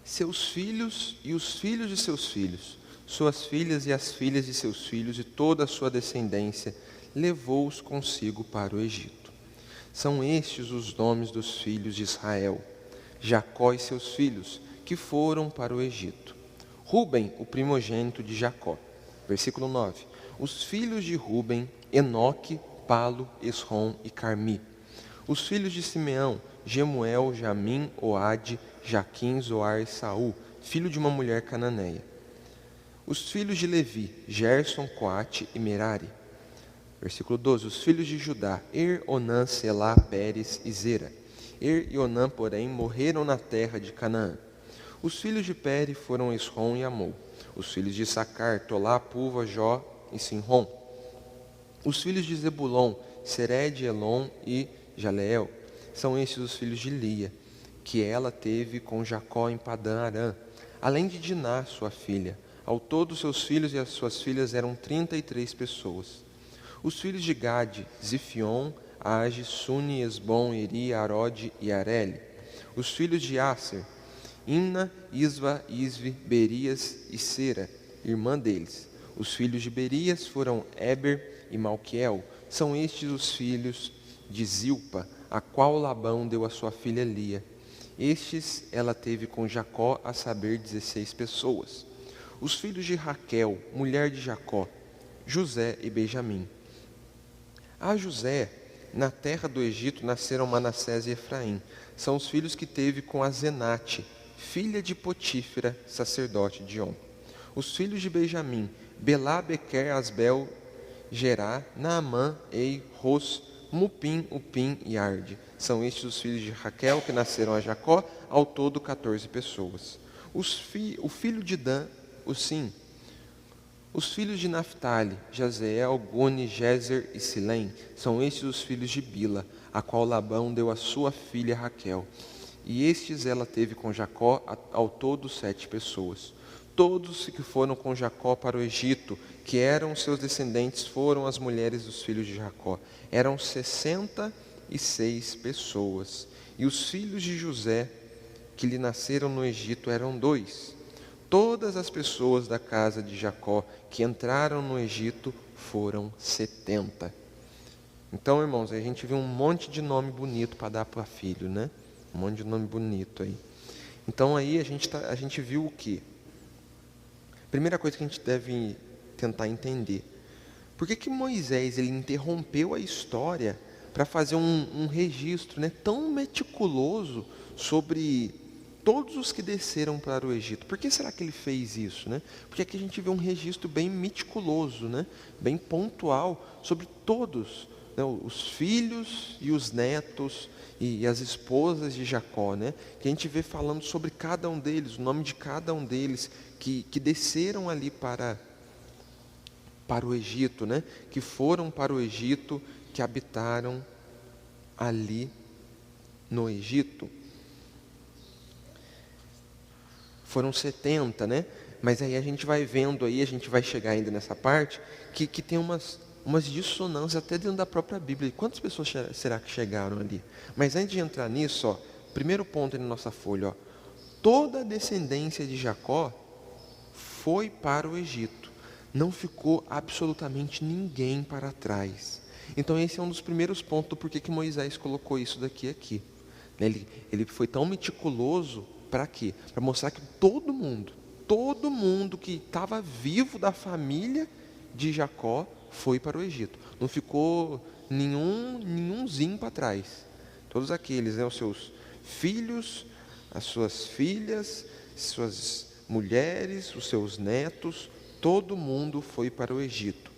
seus filhos e os filhos de seus filhos, suas filhas e as filhas de seus filhos e toda a sua descendência, levou-os consigo para o Egito. São estes os nomes dos filhos de Israel, Jacó e seus filhos, que foram para o Egito. Ruben, o primogênito de Jacó. Versículo 9. Os filhos de Ruben, Enoque, Palo, Esrom e Carmi. Os filhos de Simeão, Gemuel, Jamim, Oade, Jaquim, Zoar e Saul, filho de uma mulher cananeia. Os filhos de Levi, Gerson, Coate e Merari. Versículo 12. Os filhos de Judá, Onã, Selá, Pérez e Zera. E Onã, porém, morreram na terra de Canaã. Os filhos de Pere foram Esrom e Amou. Os filhos de Sacar, Tolá, Puva, Jó e Sinrom. Os filhos de Zebulon, Sered, Elon e Jaleel. São estes os filhos de Lia, que ela teve com Jacó em Padã Arã, além de Diná, sua filha. Ao todo, seus filhos e as suas filhas eram 33 pessoas. Os filhos de Gade, Zifion, Age, Suni, Esbom, Eri, Arode e Areli. Os filhos de Aser, Imna, Isva, Isvi, Berias e Sera, irmã deles. Os filhos de Berias foram Eber e Malquiel. São estes os filhos de Zilpa, a qual Labão deu a sua filha Lia. Estes ela teve com Jacó, a saber, 16 pessoas. Os filhos de Raquel, mulher de Jacó, José e Benjamim. A José, na terra do Egito, nasceram Manassés e Efraim. São os filhos que teve com Azenate, filha de Potífera, sacerdote de On. Os filhos de Benjamim, Belá, Bequer, Asbel, Gerá, Naamã, Ei, Ros, Mupim, Upim e Arde. São estes os filhos de Raquel que nasceram a Jacó, ao todo 14 pessoas. O filho de Dan, Usim. Os filhos de Naphtali, Jazeel, Guni, Jezer e Silém. São estes os filhos de Bila, a qual Labão deu a sua filha Raquel. E estes ela teve com Jacó, ao todo 7 pessoas. Todos que foram com Jacó para o Egito, que eram seus descendentes, foram as mulheres dos filhos de Jacó. Eram 66 pessoas. E os filhos de José, que lhe nasceram no Egito, eram 2. Todas as pessoas da casa de Jacó que entraram no Egito foram 70. Então, irmãos, a gente viu um monte de nome bonito para dar para filho, né? Um monte de nome bonito aí. Então aí a gente viu o quê? Primeira coisa que a gente deve tentar entender. Por que que Moisés ele interrompeu a história para fazer um registro, né, tão meticuloso sobre todos os que desceram para o Egito? Por que será que ele fez isso, né? Porque aqui a gente vê um registro bem meticuloso, né, bem pontual sobre todos, né, os filhos e os netos e as esposas de Jacó, né? Que a gente vê falando sobre cada um deles, o nome de cada um deles que desceram ali para o Egito, né? Que foram para o Egito, que habitaram ali no Egito. Foram 70, né? Mas aí a gente vai vendo aí, a gente vai chegar ainda nessa parte, que tem umas dissonâncias até dentro da própria Bíblia. E quantas pessoas será que chegaram ali? Mas antes de entrar nisso, ó, primeiro ponto aí na nossa folha, ó, toda a descendência de Jacó foi para o Egito. Não ficou absolutamente ninguém para trás. Então esse é um dos primeiros pontos do porquê que Moisés colocou isso daqui aqui. Ele foi tão meticuloso para quê? Para mostrar que todo mundo que estava vivo da família de Jacó foi para o Egito. Não ficou nenhumzinho para trás. Todos aqueles, né, os seus filhos, as suas filhas, suas mulheres, os seus netos, todo mundo foi para o Egito.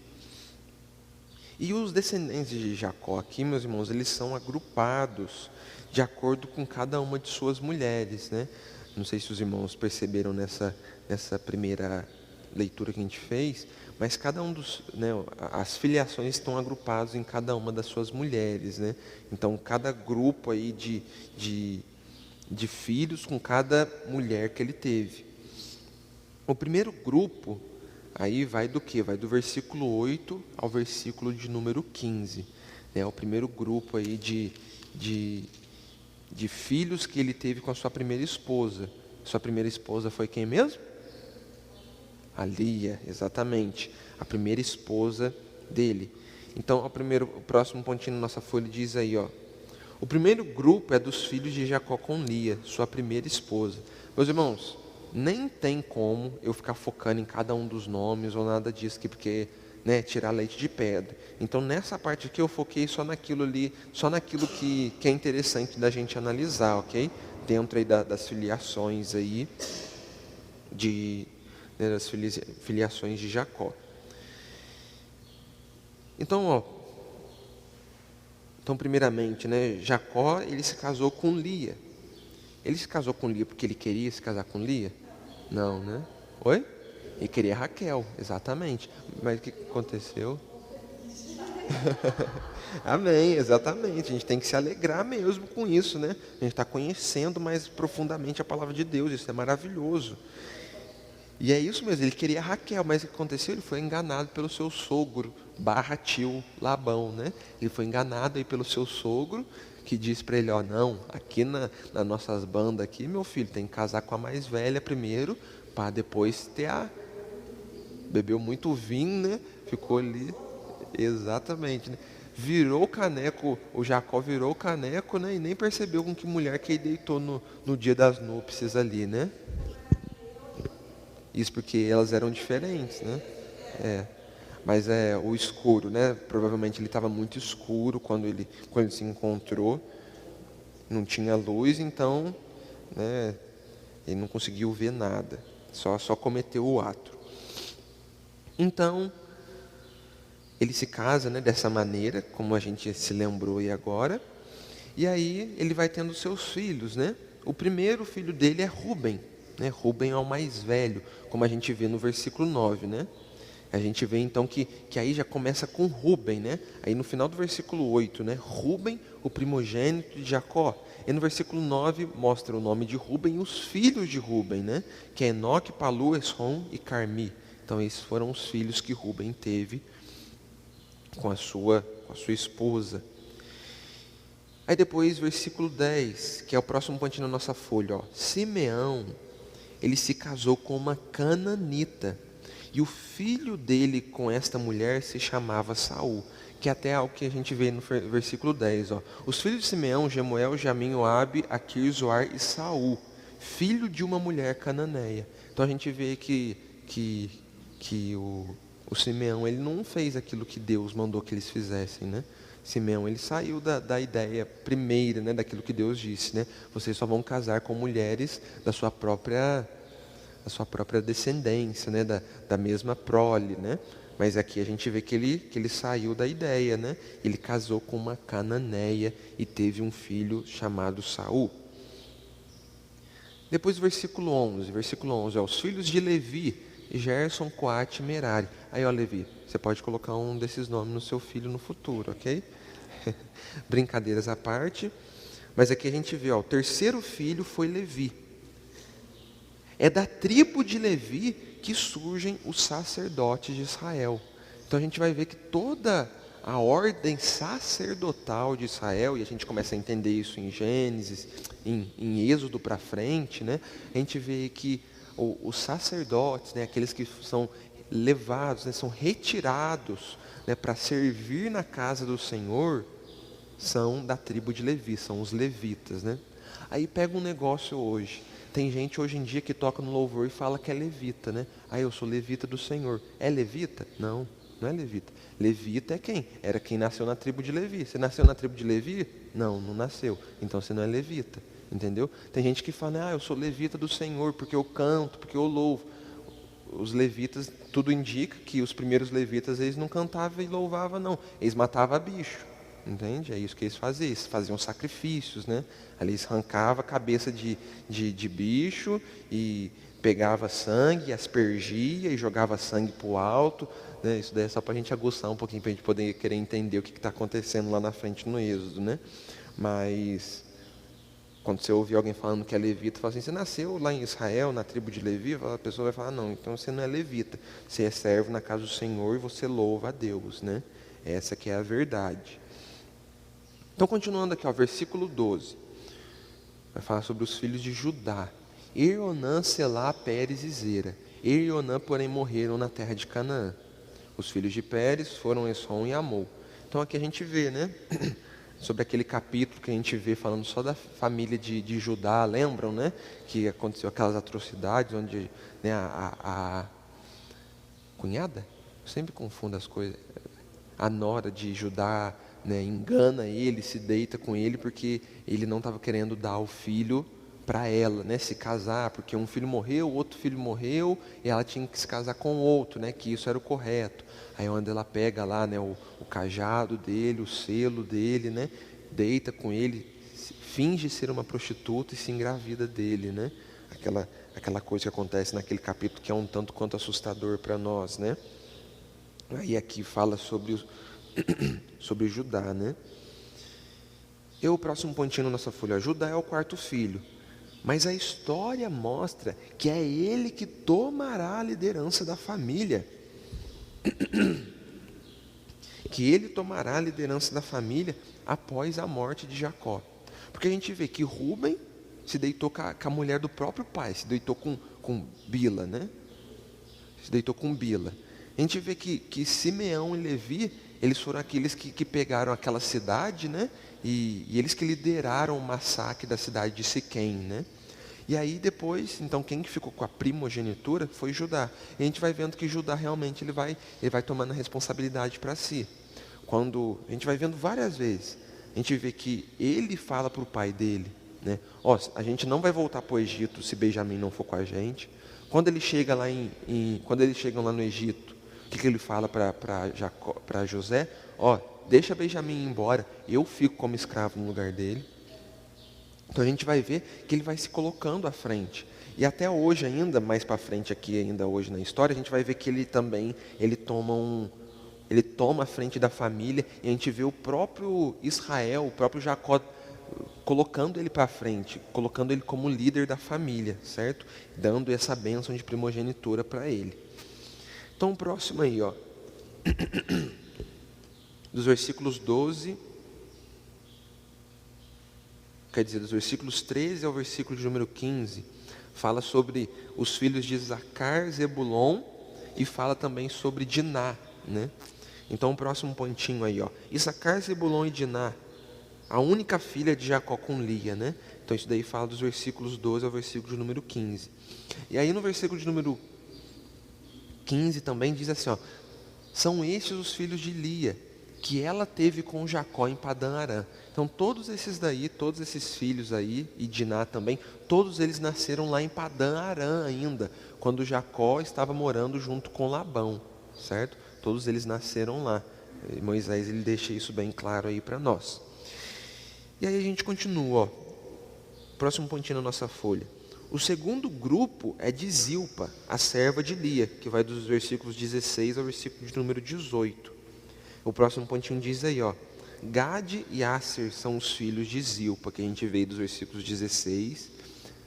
E os descendentes de Jacó aqui, meus irmãos, eles são agrupados de acordo com cada uma de suas mulheres, né? Não sei se os irmãos perceberam nessa primeira leitura que a gente fez, mas cada um né, as filiações estão agrupadas em cada uma das suas mulheres, né? Então, cada grupo aí de filhos com cada mulher que ele teve. O primeiro grupo aí vai do quê? Vai do versículo 8 ao versículo de número 15. É o primeiro grupo aí de filhos que ele teve com a sua primeira esposa. Sua primeira esposa foi quem mesmo? A Lia, exatamente. A primeira esposa dele. Então, o próximo pontinho na nossa folha diz aí, ó. O primeiro grupo é dos filhos de Jacó com Lia, sua primeira esposa. Meus irmãos, nem tem como eu ficar focando em cada um dos nomes ou nada disso aqui, porque, né, tirar leite de pedra. Então, nessa parte aqui eu foquei só naquilo ali, só naquilo que é interessante da gente analisar, ok? Dentro aí das filiações aí, né, das filiações de Jacó. Então, ó, primeiramente, né, Jacó, ele se casou com Lia. Ele se casou com Lia porque ele queria se casar com Lia? Não, né? Oi? Ele queria Raquel, exatamente. Mas o que aconteceu? Amém, exatamente. A gente tem que se alegrar mesmo com isso, né? A gente está conhecendo mais profundamente a palavra de Deus, isso é maravilhoso. E é isso mesmo, ele queria Raquel, mas o que aconteceu? Ele foi enganado pelo seu sogro, tio Labão, né? Ele foi enganado aí pelo seu sogro, que disse para ele, ó, não, aqui nas nossas bandas aqui, meu filho, tem que casar com a mais velha primeiro, para depois ter bebeu muito vinho, né? Ficou ali, exatamente, né? Virou o caneco, o Jacó virou o caneco, né? E nem percebeu com que mulher que ele deitou no dia das núpcias ali, né? Isso porque elas eram diferentes, né? Mas o escuro, né? Provavelmente ele estava muito escuro quando ele se encontrou. Não tinha luz, então, né? Ele não conseguiu ver nada. Só cometeu o ato. Então, ele se casa, né, dessa maneira, como a gente se lembrou aí agora. E aí ele vai tendo seus filhos, né? O primeiro filho dele é Rúben. Né? Rúben é o mais velho, como a gente vê no versículo 9, né? A gente vê então que aí já começa com Rúben, né? Aí no final do versículo 8, né? Rúben, o primogênito de Jacó. E no versículo 9 mostra o nome de Rúben e os filhos de Rúben, né? Que é Enoque, Palu, Esrom e Carmi. Então esses foram os filhos que Rúben teve com a sua esposa. Aí depois, versículo 10, que é o próximo pontinho na nossa folha, ó. Simeão, ele se casou com uma cananita, e o filho dele com esta mulher se chamava Saul, que é até algo que a gente vê no versículo 10, ó. Os filhos de Simeão, Gemuel, Jamim, Oabe, Aquir, Zoar e Saul, filho de uma mulher cananeia. Então a gente vê que O Simeão, ele não fez aquilo que Deus mandou que eles fizessem, né? Simeão, ele saiu da ideia primeira, né? Daquilo que Deus disse, né? Vocês só vão casar com mulheres da sua própria descendência, né? Da mesma prole, né? Mas aqui a gente vê que ele saiu da ideia, né? Ele casou com uma cananeia e teve um filho chamado Saul. Depois versículo 11, os filhos de Levi, Gerson, Coate e Merari. Aí, ó, Levi, você pode colocar um desses nomes no seu filho no futuro, ok? Brincadeiras à parte. Mas aqui a gente vê, ó, o terceiro filho foi Levi. É da tribo de Levi que surgem os sacerdotes de Israel. Então a gente vai ver que toda a ordem sacerdotal de Israel, e a gente começa a entender isso em Gênesis, em Êxodo para frente, né? A gente vê que os sacerdotes, né, aqueles que são levados, né, são retirados, né, para servir na casa do Senhor, são da tribo de Levi, são os levitas, né? Aí pega um negócio hoje. Tem gente hoje em dia que toca no louvor e fala que é levita, né? Ah, eu sou levita do Senhor. É levita? Não, não é levita. Levita é quem? Era quem nasceu na tribo de Levi. Você nasceu na tribo de Levi? Não, não nasceu. Então você não é levita, entendeu? Tem gente que fala, ah, eu sou levita do Senhor porque eu canto, porque eu louvo. Os levitas, tudo indica que os primeiros levitas, eles não cantavam e louvavam, não. Eles matavam bicho. Entende? É isso que eles faziam. Eles faziam sacrifícios, né? Ali eles arrancavam a cabeça de bicho e pegava sangue, aspergia e jogava sangue para o alto, né? Isso daí é só para a gente aguçar um pouquinho, para a gente poder querer entender o que está acontecendo lá na frente no Êxodo, né? Mas quando você ouvir alguém falando que é levita, fala assim, você nasceu lá em Israel, na tribo de Levi? A pessoa vai falar, não, então você não é levita. Você é servo na casa do Senhor e você louva a Deus, né? Essa que é a verdade. Então, continuando aqui, ó, versículo 12. Vai falar sobre os filhos de Judá. Eionã, Selá, Pérez e Zera. E Onã, porém, morreram na terra de Canaã. Os filhos de Pérez foram Esrom e Amol. Então, aqui a gente vê, né? Sobre aquele capítulo que a gente vê falando só da família de Judá. Lembram, né? Que aconteceu aquelas atrocidades onde, né, a cunhada? Eu sempre confundo as coisas. A nora de Judá, né, engana ele, se deita com ele porque ele não estava querendo dar o filho para ela, né, se casar, porque um filho morreu, o outro filho morreu e ela tinha que se casar com o outro, né, que isso era o correto. Aí onde ela pega lá, né, o cajado dele, o selo dele, né, deita com ele, finge ser uma prostituta e se engravida dele, né, aquela coisa que acontece naquele capítulo que é um tanto quanto assustador para nós, né. Aí aqui fala sobre sobre Judá, né? O próximo pontinho na nossa folha, Judá é o quarto filho, mas a história mostra que é ele que tomará a liderança da família, que ele tomará a liderança da família após a morte de Jacó, porque a gente vê que Rúben se deitou com a mulher do próprio pai, se deitou com Bila, né? Se deitou com Bila. A gente vê que Simeão e Levi, eles foram aqueles que pegaram aquela cidade, né? E eles que lideraram o massacre da cidade de Siquém, né? E aí depois, então quem que ficou com a primogenitura foi Judá. E a gente vai vendo que Judá realmente ele vai tomando a responsabilidade para si. Quando a gente vai vendo várias vezes, a gente vê que ele fala para o pai dele, né? Ó, a gente não vai voltar para o Egito se Benjamim não for com a gente. Quando ele chega lá quando eles chegam lá no Egito, o que ele fala para José? Ó, deixa Benjamim ir embora, eu fico como escravo no lugar dele. Então a gente vai ver que ele vai se colocando à frente. E até hoje ainda, mais para frente aqui ainda hoje na história, a gente vai ver que ele também, ele toma a frente da família, e a gente vê o próprio Israel, o próprio Jacó, colocando ele para frente, colocando ele como líder da família, certo? Dando essa bênção de primogenitura para ele. Então, o próximo aí, ó, dos versículos 12, quer dizer, dos versículos 13 ao versículo de número 15, fala sobre os filhos de Isacar, Zebulon, e fala também sobre Diná, né? Então, o próximo pontinho aí, ó, Isacar, Zebulon e Diná, a única filha de Jacó com Lia, né? Então, isso daí fala dos versículos 12 ao versículo de número 15. E aí, no versículo de número 15 também diz assim, ó, São estes os filhos de Lia, que ela teve com Jacó em Padã-Arã. Então todos esses daí, todos esses filhos aí, e Diná também, todos eles nasceram lá em Padã-Arã ainda, quando Jacó estava morando junto com Labão, certo? Todos eles nasceram lá. E Moisés ele deixa isso bem claro aí para nós. E aí a gente continua, ó. Próximo pontinho na nossa folha. O segundo grupo é de Zilpa, a serva de Lia, que vai dos versículos 16 ao versículo de número 18. O próximo pontinho diz aí, ó. Gade e Asser são os filhos de Zilpa, que a gente vê dos versículos 16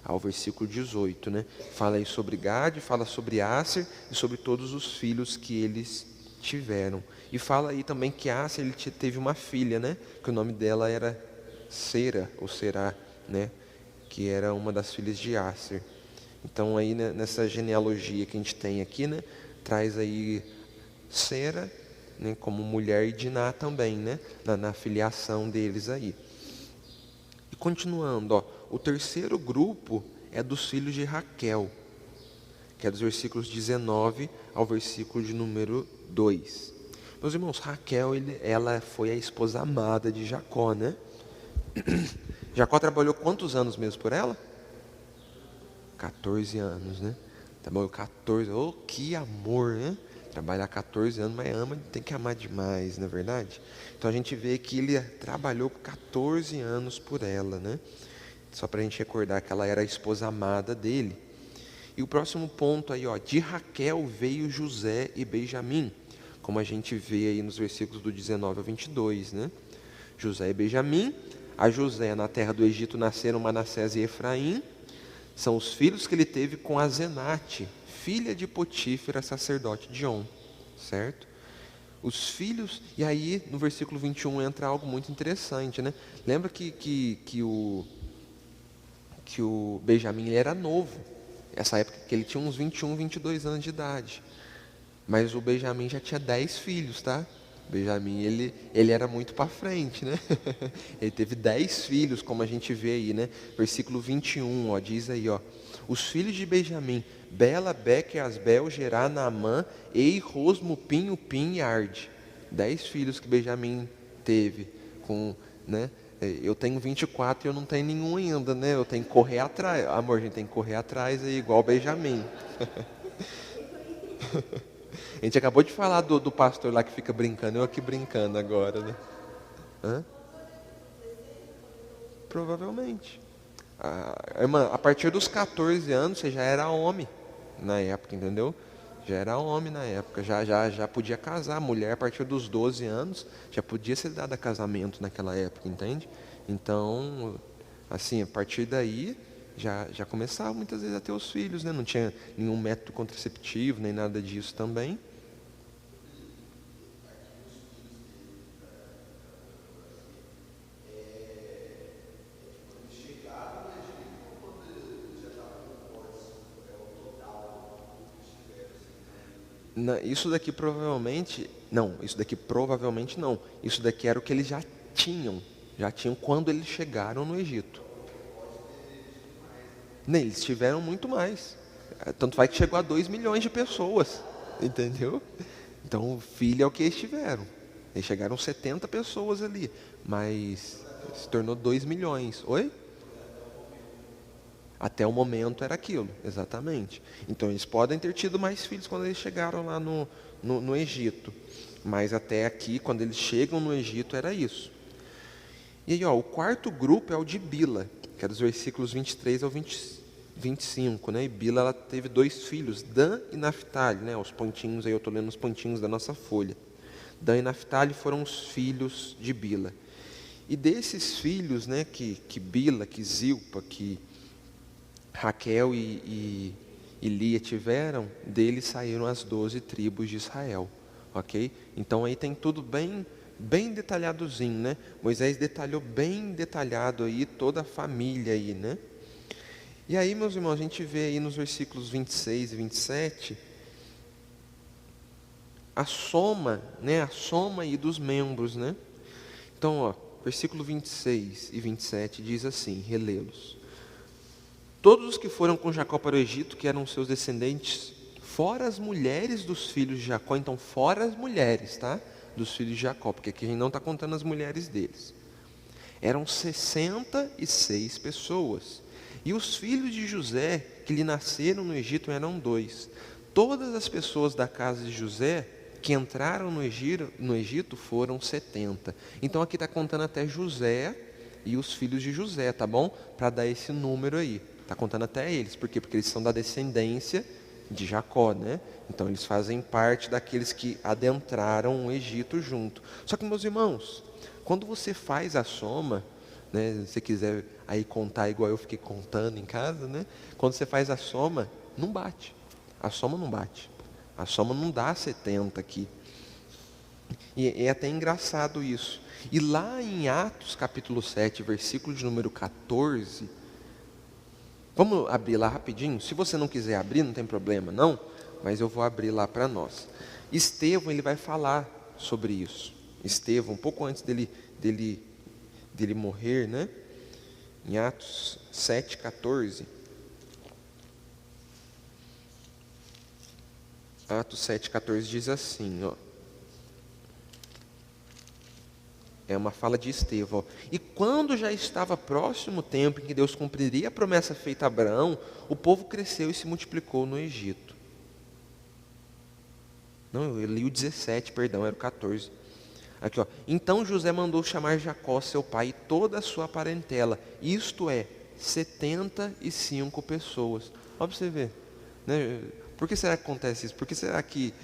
ao versículo 18, né? Fala aí sobre Gade, fala sobre Asser e sobre todos os filhos que eles tiveram. E fala aí também que Asser ele teve uma filha, né? Que o nome dela era Sera, ou Será, né? Que era uma das filhas de Asser. Então aí, né, nessa genealogia que a gente tem aqui, né? Traz aí Sera, né, como mulher, e Diná também, né, na filiação deles aí. E continuando, ó, o terceiro grupo é dos filhos de Raquel, que é dos versículos 19 ao versículo de número 2. Meus irmãos, Raquel, ela foi a esposa amada de Jacó, né? Jacó trabalhou quantos anos mesmo por ela? 14 anos, né? Trabalhou 14, oh, que amor, né? Trabalhar 14 anos, mas ama, tem que amar demais, não é verdade? Então a gente vê que ele trabalhou 14 anos por ela, né? Só para a gente recordar que ela era a esposa amada dele. E o próximo ponto aí, ó, de Raquel veio José e Benjamim, como a gente vê aí nos versículos do 19 ao 22, né? José e Benjamim. A José, na terra do Egito, nasceram Manassés e Efraim. São os filhos que ele teve com Azenate, filha de Potífera, sacerdote de On, certo? Os filhos, e aí no versículo 21 entra algo muito interessante, né? Lembra que o Benjamim ele era novo, essa época que ele tinha uns 21, 22 anos de idade. Mas o Benjamim já tinha 10 filhos, tá? Benjamim, ele era muito para frente, né? Ele teve 10 filhos, como a gente vê aí, né? Versículo 21, ó, diz aí, ó. Os filhos de Benjamim, Bela, Beque, Asbel, Gerá, Naamã, Ei, Rosmo, Pim, Upim e Arde. 10 filhos que Benjamim teve, com, né? Eu tenho 24 e eu não tenho nenhum ainda, né? Eu tenho que correr atrás. Amor, a gente tem que correr atrás aí, igual Benjamim. A gente acabou de falar do pastor lá que fica brincando, eu aqui brincando agora, né? Hã? Provavelmente. Irmã, a partir dos 14 anos você já era homem na época, entendeu? Já era homem na época, já podia casar. A mulher, a partir dos 12 anos, já podia ser dada a casamento naquela época, entende? Então, assim, a partir daí, já começava muitas vezes a ter os filhos, né? Não tinha nenhum método contraceptivo, nem nada disso também. Isso daqui provavelmente, não, isso daqui provavelmente não. Isso daqui era o que eles já tinham quando eles chegaram no Egito. Nem, eles tiveram muito mais. Tanto vai que chegou a 2 milhões de pessoas, entendeu? Então, o filho é o que eles tiveram. Eles chegaram 70 pessoas ali, mas se tornou 2 milhões. Oi? Até o momento era aquilo, exatamente. Então eles podem ter tido mais filhos quando eles chegaram lá no Egito. Mas até aqui, quando eles chegam no Egito, era isso. E aí, ó, o quarto grupo é o de Bila, que é dos versículos 23 ao 25. Né? E Bila ela teve 2 filhos, Dan e Naphtali. Né? Os pontinhos aí, eu estou lendo os pontinhos da nossa folha. Dan e Naphtali foram os filhos de Bila. E desses filhos, né, que Bila, que Zilpa, que Raquel e Lia tiveram, deles saíram as 12 tribos de Israel, ok? Então aí tem tudo bem detalhadozinho, né? Moisés detalhou bem detalhado aí toda a família aí, né? E aí, meus irmãos, a gente vê aí nos versículos 26 e 27 a soma, né? A soma aí dos membros, né? Então, ó, versículo 26 e 27 diz assim, relê-los. Todos os que foram com Jacó para o Egito, que eram seus descendentes, fora as mulheres dos filhos de Jacó. Então, fora as mulheres, tá? Dos filhos de Jacó, porque aqui a gente não está contando as mulheres deles. Eram 66 pessoas. E os filhos de José, que lhe nasceram no Egito, eram 2. Todas as pessoas da casa de José que entraram no Egito foram 70. Então aqui está contando até José e os filhos de José, tá bom? Para dar esse número aí. Está contando até eles. Por quê? Porque eles são da descendência de Jacó, né? Então eles fazem parte daqueles que adentraram o Egito junto. Só que, meus irmãos, quando você faz a soma, né, se você quiser aí contar igual eu fiquei contando em casa, né? Quando você faz a soma, não bate. A soma não bate. A soma não dá 70 aqui. E é até engraçado isso. E lá em Atos capítulo 7, versículo de número 14, vamos abrir lá rapidinho? Se você não quiser abrir, não tem problema não, mas eu vou abrir lá para nós. Estevão, ele vai falar sobre isso. Estevão, um pouco antes dele morrer, né? Em Atos 7,14. Atos 7,14 diz assim, ó. É uma fala de Estevão. Ó. E quando já estava próximo o tempo em que Deus cumpriria a promessa feita a Abraão, o povo cresceu e se multiplicou no Egito. Não, eu li o 17, perdão, era o 14. Aqui, ó. Então José mandou chamar Jacó, seu pai, e toda a sua parentela, isto é, 75 pessoas. Olha para você ver. Né? Por que será que acontece isso? Por que será que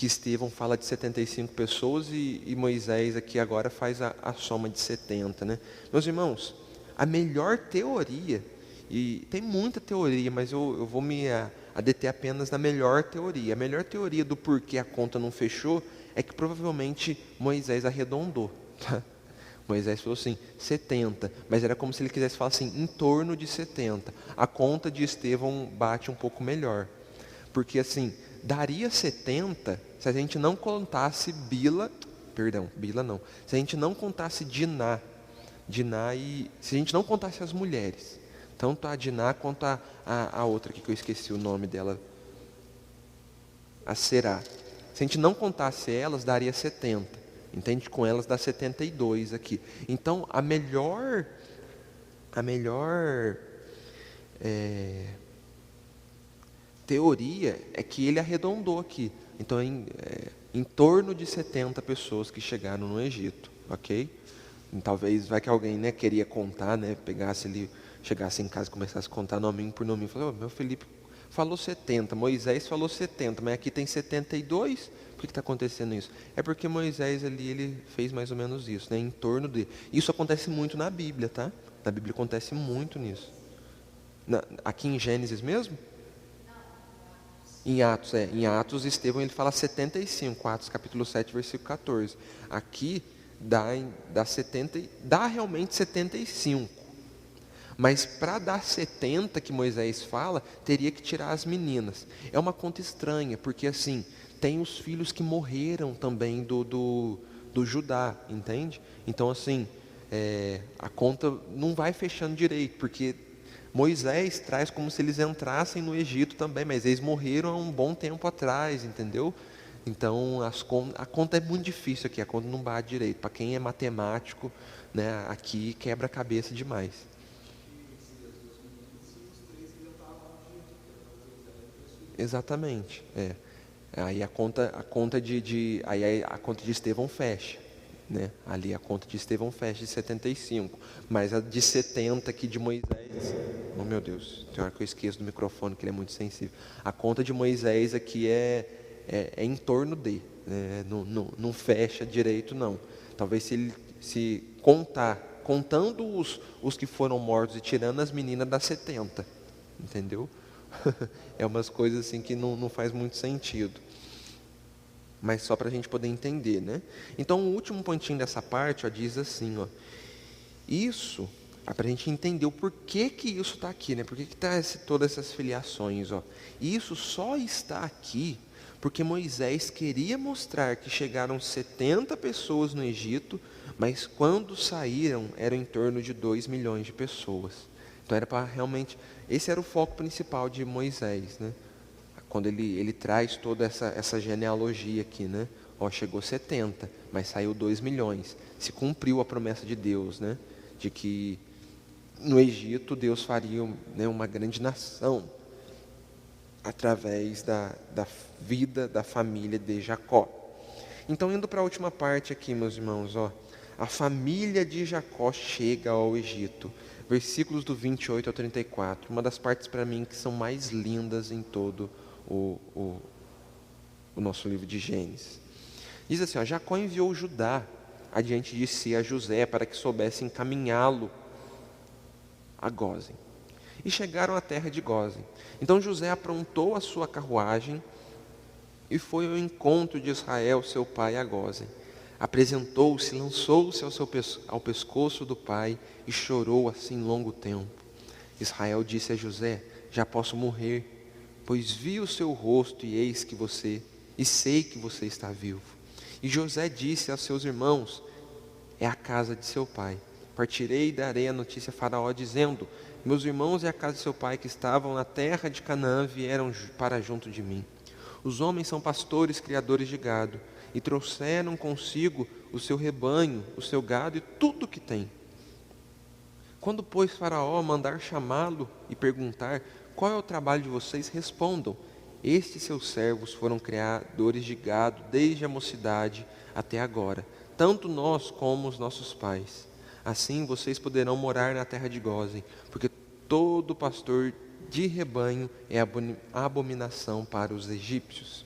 Estevão fala de 75 pessoas e Moisés aqui agora faz a soma de 70? Né? Meus irmãos, a melhor teoria, e tem muita teoria, mas eu vou me deter apenas na melhor teoria. A melhor teoria do porquê a conta não fechou é que provavelmente Moisés arredondou. Tá? Moisés falou assim, 70, mas era como se ele quisesse falar assim, em torno de 70. A conta de Estevão bate um pouco melhor, porque assim, daria 70 se a gente não contasse Bila não, se a gente não contasse Diná e se a gente não contasse as mulheres, tanto a Diná quanto a outra aqui que eu esqueci o nome dela, a Será. Se a gente não contasse elas, daria 70. Entende? Com elas dá 72 aqui. Então, a melhor teoria é que ele arredondou aqui. Então, em torno de 70 pessoas que chegaram no Egito. Ok? E talvez, vai que alguém, né, queria contar, né, pegasse ali, chegasse em casa e começasse a contar nominho por nominho. Falou, meu Felipe falou 70, Moisés falou 70, mas aqui tem 72, por que está acontecendo isso? É porque Moisés ali, ele fez mais ou menos isso, né, em torno dele. Isso acontece muito na Bíblia, tá? Na Bíblia acontece muito nisso. Aqui em Gênesis mesmo? Em Atos, Estevão, ele fala 75, Atos capítulo 7, versículo 14. Aqui dá 70, dá realmente 75. Mas para dar 70 que Moisés fala, teria que tirar as meninas. É uma conta estranha, porque assim, tem os filhos que morreram também do Judá, entende? Então assim, a conta não vai fechando direito, porque Moisés traz como se eles entrassem no Egito também, mas eles morreram há um bom tempo atrás, entendeu? Então a conta é muito difícil aqui, a conta não bate direito. Para quem é matemático, né, aqui quebra a cabeça demais. Exatamente, Aí a conta de Estevão fecha, né? Ali a conta de Estevão fecha de 75, mas a de 70 aqui de Moisés, oh meu Deus, tem hora que eu esqueço do microfone que ele é muito sensível. A conta de Moisés aqui é em torno de, né? Não fecha direito não. Talvez se contando os que foram mortos e tirando as meninas dá 70, entendeu? É umas coisas assim que não faz muito sentido. Mas só para a gente poder entender, né? Então o último pontinho dessa parte, ó, diz assim, ó. Isso, para a gente entender o porquê que isso está aqui, né? Por que está todas essas filiações, ó. Isso só está aqui porque Moisés queria mostrar que chegaram 70 pessoas no Egito, mas quando saíram eram em torno de 2 milhões de pessoas. Então era para realmente, esse era o foco principal de Moisés, né? quando ele traz toda essa genealogia aqui, né? Ó, chegou 70, mas saiu 2 milhões. Se cumpriu a promessa de Deus, né? De que no Egito Deus faria, né, uma grande nação através da vida da família de Jacó. Então, indo para a última parte aqui, meus irmãos, ó, a família de Jacó chega ao Egito. Versículos do 28 ao 34, uma das partes para mim que são mais lindas em todo o nosso livro de Gênesis. Diz assim, ó, Jacó enviou Judá adiante de si a José para que soubesse encaminhá-lo a Gósen. E chegaram à terra de Gósen. Então José aprontou a sua carruagem e foi ao encontro de Israel, seu pai, a Gósen. Apresentou-se, lançou-se ao pescoço do pai e chorou assim longo tempo. Israel disse a José, já posso morrer, pois vi o seu rosto e sei que você está vivo. E José disse a seus irmãos, é a casa de seu pai. Partirei e darei a notícia a Faraó, dizendo, meus irmãos e a casa de seu pai que estavam na terra de Canaã vieram para junto de mim. Os homens são pastores, criadores de gado, e trouxeram consigo o seu rebanho, o seu gado e tudo o que tem. Quando, pois, Faraó mandar chamá-lo e perguntar, qual é o trabalho de vocês? Respondam, estes seus servos foram criadores de gado desde a mocidade até agora, tanto nós como os nossos pais. Assim vocês poderão morar na terra de Gósen, porque todo pastor de rebanho é abominação para os egípcios.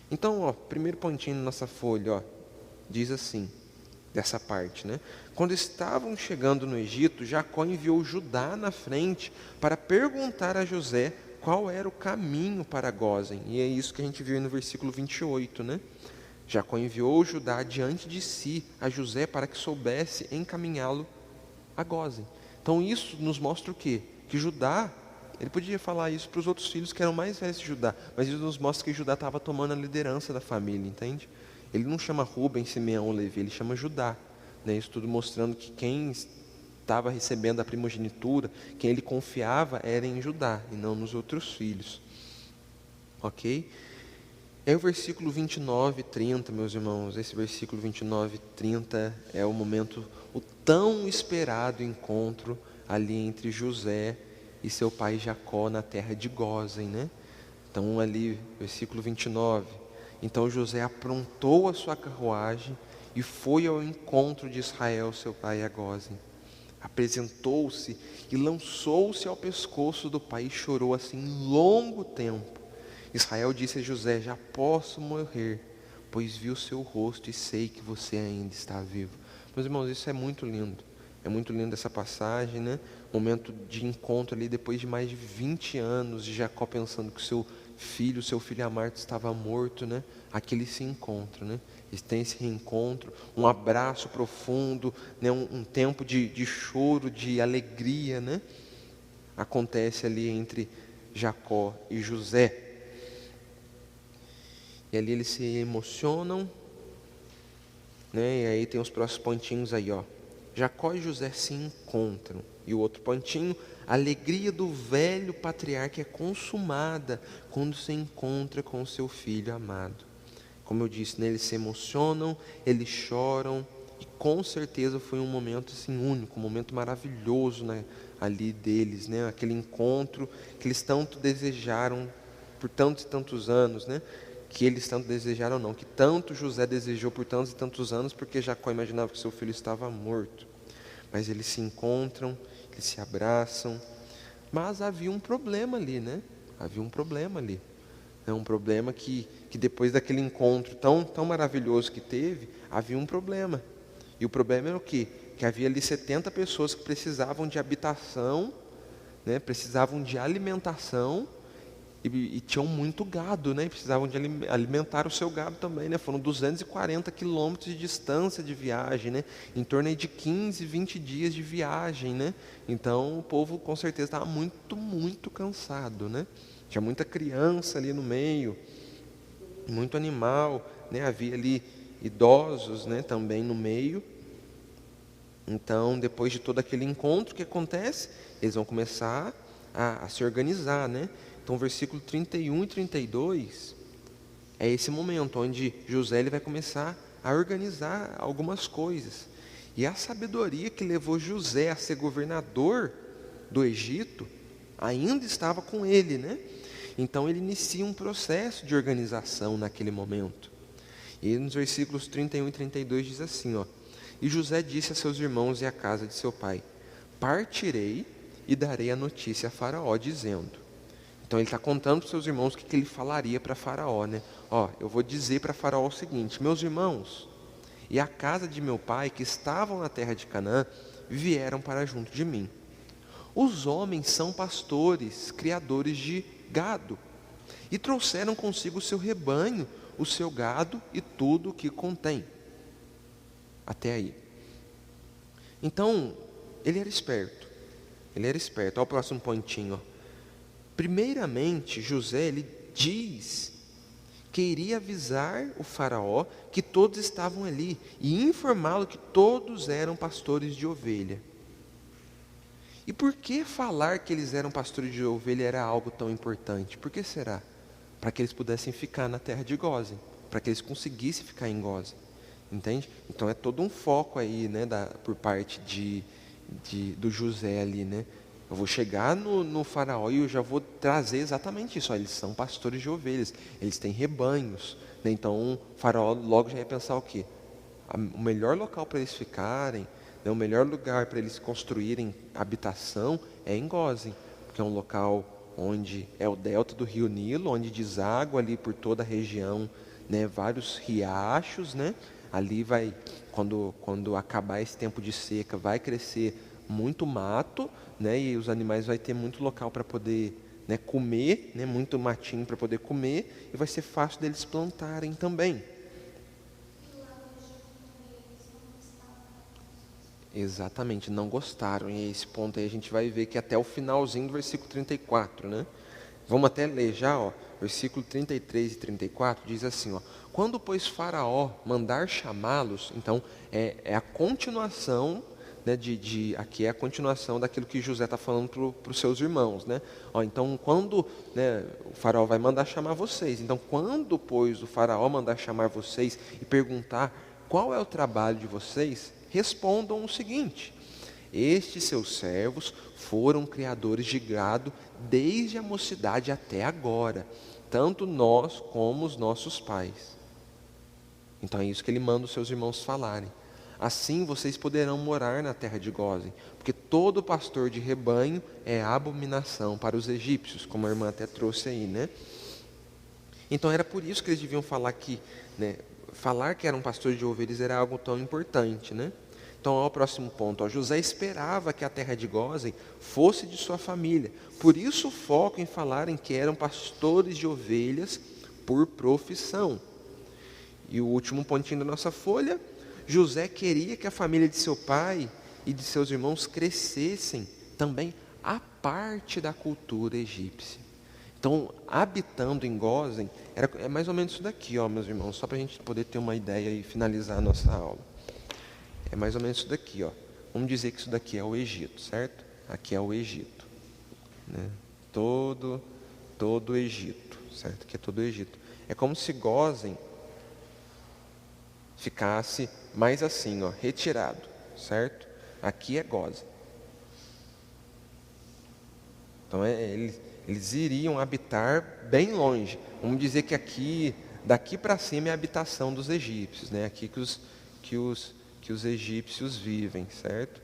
Então, ó, primeiro pontinho na nossa folha, ó, diz assim, dessa parte, né? Quando estavam chegando no Egito, Jacó enviou Judá na frente para perguntar a José qual era o caminho para Gósen. E é isso que a gente viu no versículo 28, né? Jacó enviou Judá diante de si a José para que soubesse encaminhá-lo a Gósen. Então isso nos mostra o quê? Que Judá, ele podia falar isso para os outros filhos que eram mais velhos de Judá, mas isso nos mostra que Judá estava tomando a liderança da família, entende? Ele não chama Rubem, Simeão, Levi, ele chama Judá, né? Isso tudo mostrando que quem estava recebendo a primogenitura, quem ele confiava era em Judá e não nos outros filhos. Ok? E aí o versículo 29 e 30, meus irmãos, esse versículo 29 e 30 é o momento, o tão esperado encontro ali entre José e seu pai Jacó na terra de Gósen, né? Então ali, versículo 29, então José aprontou a sua carruagem e foi ao encontro de Israel, seu pai, a Gósen. Apresentou-se e lançou-se ao pescoço do pai e chorou assim longo tempo. Israel disse a José, já posso morrer, pois vi o seu rosto e sei que você ainda está vivo. Meus irmãos, isso é muito lindo. É muito lindo essa passagem, né? Momento de encontro ali, depois de mais de 20 anos, de Jacó pensando que o seu filho amado estava morto, né? Aqui eles se encontram, né? Eles têm esse reencontro, um abraço profundo, né? Um tempo de choro, de alegria, né? Acontece ali entre Jacó e José. E ali eles se emocionam, né? E aí tem os próximos pontinhos aí, ó. Jacó e José se encontram. E o outro pontinho, a alegria do velho patriarca é consumada quando se encontra com o seu filho amado. Como eu disse, né, eles se emocionam, eles choram, e com certeza foi um momento assim, único, um momento maravilhoso, né, ali deles, né, aquele encontro que eles tanto desejaram por tantos e tantos anos, né, que eles tanto desejaram não, que tanto José desejou por tantos e tantos anos, porque Jacó imaginava que seu filho estava morto. Mas eles se encontram, eles se abraçam, mas havia um problema ali, né? Havia um problema ali. É um problema que depois daquele encontro tão maravilhoso que teve, havia um problema. E o problema era o quê? Que havia ali 70 pessoas que precisavam de habitação, né? Precisavam de alimentação, e tinham muito gado, né? Precisavam de alimentar o seu gado também, né? Foram 240 quilômetros de distância de viagem, né? Em torno aí de 15, 20 dias de viagem, né? Então o povo com certeza estava muito cansado, né? Tinha muita criança ali no meio, muito animal, né? Havia ali idosos, né? Também no meio. Então, depois de todo aquele encontro, o que acontece? Eles vão começar a se organizar, né? Então, versículo 31 e 32 é esse momento onde José ele vai começar a organizar algumas coisas. E a sabedoria que levou José a ser governador do Egito ainda estava com ele, né? Então ele inicia um processo de organização naquele momento. E nos versículos 31 e 32 diz assim, ó: E José disse a seus irmãos e à casa de seu pai: Partirei e darei a notícia a Faraó, dizendo. Então ele está contando para os seus irmãos o que ele falaria para Faraó, né? Ó, eu vou dizer para Faraó o seguinte: meus irmãos e a casa de meu pai, que estavam na terra de Canaã, vieram para junto de mim. Os homens são pastores, criadores de gado, e trouxeram consigo o seu rebanho, o seu gado e tudo o que contém. Até aí. Então, ele era esperto. Olha o próximo pontinho, ó. Primeiramente, José, ele diz que iria avisar o faraó que todos estavam ali e informá-lo que todos eram pastores de ovelha. E por que falar que eles eram pastores de ovelha era algo tão importante? Por que será? Para que eles pudessem ficar na terra de Gósen, para que eles conseguissem ficar em Gósen, entende? Então é todo um foco aí, né, por parte do José ali, né? Eu vou chegar no faraó e eu já vou trazer exatamente isso. Ó, eles são pastores de ovelhas, eles têm rebanhos, né? Então o faraó logo já ia pensar o quê? O melhor local para eles ficarem, né, o melhor lugar para eles construírem habitação é em Gósen, porque é um local onde é o delta do rio Nilo, onde deságua ali por toda a região, né, vários riachos, né? Ali vai, quando acabar esse tempo de seca, vai crescer muito mato, né, e os animais vai ter muito local para poder, né, comer, né, muito matinho para poder comer, e vai ser fácil deles plantarem também. Exatamente, não gostaram. E esse ponto aí a gente vai ver que até o finalzinho do versículo 34, né? Vamos até ler já, ó, versículo 33 e 34 diz assim, ó: Quando, pois, Faraó mandar chamá-los, então é a continuação, né, aqui é a continuação daquilo que José está falando para os seus irmãos, né? Ó, então, quando, né, o Faraó vai mandar chamar vocês, então, quando, pois, o Faraó mandar chamar vocês e perguntar qual é o trabalho de vocês, respondam o seguinte: estes seus servos foram criadores de gado desde a mocidade até agora, tanto nós como os nossos pais. Então é isso que ele manda os seus irmãos falarem. Assim vocês poderão morar na terra de Gósen, porque todo pastor de rebanho é abominação para os egípcios, como a irmã até trouxe aí, né? Então era por isso que eles deviam falar que, né, falar que eram pastores de ovelhas era algo tão importante, né? Então, ao próximo ponto, ó, José esperava que a terra de Gósen fosse de sua família. Por isso o foco em falarem que eram pastores de ovelhas por profissão. E o último pontinho da nossa folha: José queria que a família de seu pai e de seus irmãos crescessem também à parte da cultura egípcia. Então, habitando em Gósen, é mais ou menos isso daqui, ó, meus irmãos, só para a gente poder ter uma ideia e finalizar a nossa aula. É mais ou menos isso daqui, ó. Vamos dizer que isso daqui é o Egito, certo? Aqui é o Egito, né? Todo o Egito, certo? Aqui é todo o Egito. É como se Gósen ficasse mais assim, ó, retirado, certo? Aqui é Gósen. Então eles iriam habitar bem longe. Vamos dizer que daqui para cima é a habitação dos egípcios, né? Aqui que os egípcios vivem, certo?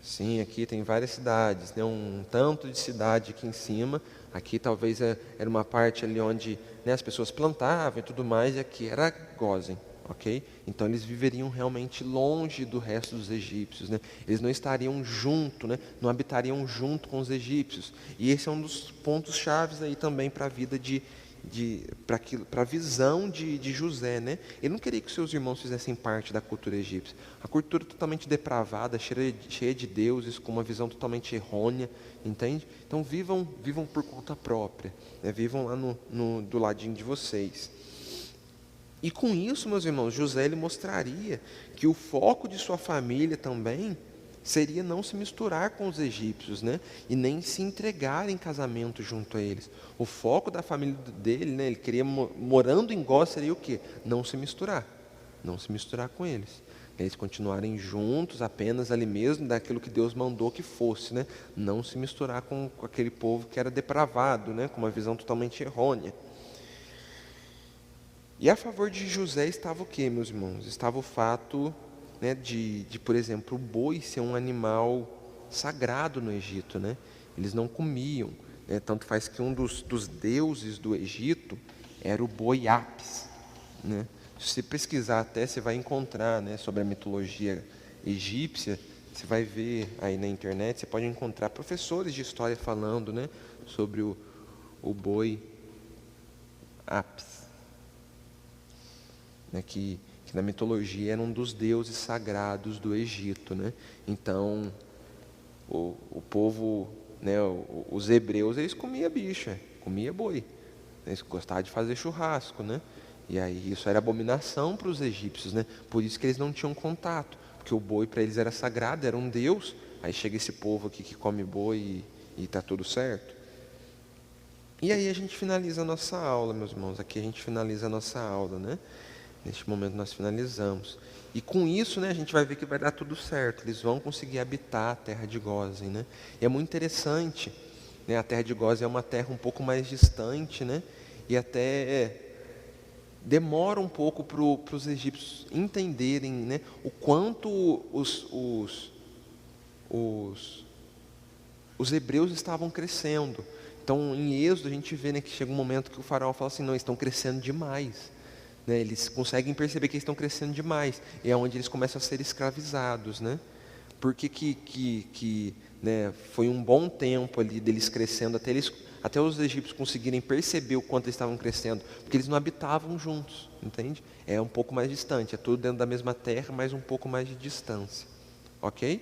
Sim, aqui tem várias cidades, né? Um tanto de cidade aqui em cima. Aqui talvez era uma parte ali onde, né, as pessoas plantavam e tudo mais, e aqui era Gósen, ok? Então eles viveriam realmente longe do resto dos egípcios, né? Eles não estariam junto, né? Não habitariam junto com os egípcios. E esse é um dos pontos chaves aí também para a vida para a visão de José, né? Ele não queria que seus irmãos fizessem parte da cultura egípcia. A cultura totalmente depravada, cheia de deuses, com uma visão totalmente errônea, entende? Então vivam por conta própria, né? Vivam lá do ladinho de vocês. E com isso, meus irmãos, José ele mostraria que o foco de sua família também seria não se misturar com os egípcios, né? E nem se entregar em casamento junto a eles. O foco da família dele, né? Ele queria, morando em Gós, seria o quê? Não se misturar com eles. Eles continuarem juntos apenas ali mesmo, daquilo que Deus mandou que fosse, né? Não se misturar com aquele povo que era depravado, né? Com uma visão totalmente errônea. E a favor de José estava o quê, meus irmãos? Estava o fato, né, de, por exemplo, o boi ser um animal sagrado no Egito, né? Eles não comiam, né? Tanto faz que um dos deuses do Egito era o boi Apis, né? Se você pesquisar até, você vai encontrar, né, sobre a mitologia egípcia, você vai ver aí na internet, você pode encontrar professores de história falando, né, sobre o boi Apis, né, que na mitologia era um dos deuses sagrados do Egito, né? Então, o povo, né, os hebreus, eles comiam bicho, comia boi. Eles gostavam de fazer churrasco, né? E aí isso era abominação para os egípcios, né? Por isso que eles não tinham contato, porque o boi para eles era sagrado, era um deus. Aí chega esse povo aqui que come boi e está tudo certo. E aí a gente finaliza a nossa aula, meus irmãos. Aqui a gente finaliza a nossa aula, né? Neste momento nós finalizamos. E com isso, né, a gente vai ver que vai dar tudo certo. Eles vão conseguir habitar a terra de Gósen, né? E é muito interessante, né? A terra de Gósen é uma terra um pouco mais distante, né? E até demora um pouco para os egípcios entenderem, né, o quanto os hebreus estavam crescendo. Então, em Êxodo, a gente vê, né, que chega um momento que o faraó fala assim, não, eles estão crescendo demais. Né, eles conseguem perceber que eles estão crescendo demais. E é onde eles começam a ser escravizados. Né? Por que né, foi um bom tempo ali deles crescendo, até os egípcios conseguirem perceber o quanto eles estavam crescendo, porque eles não habitavam juntos, entende? É um pouco mais distante, é tudo dentro da mesma terra, mas um pouco mais de distância. Ok?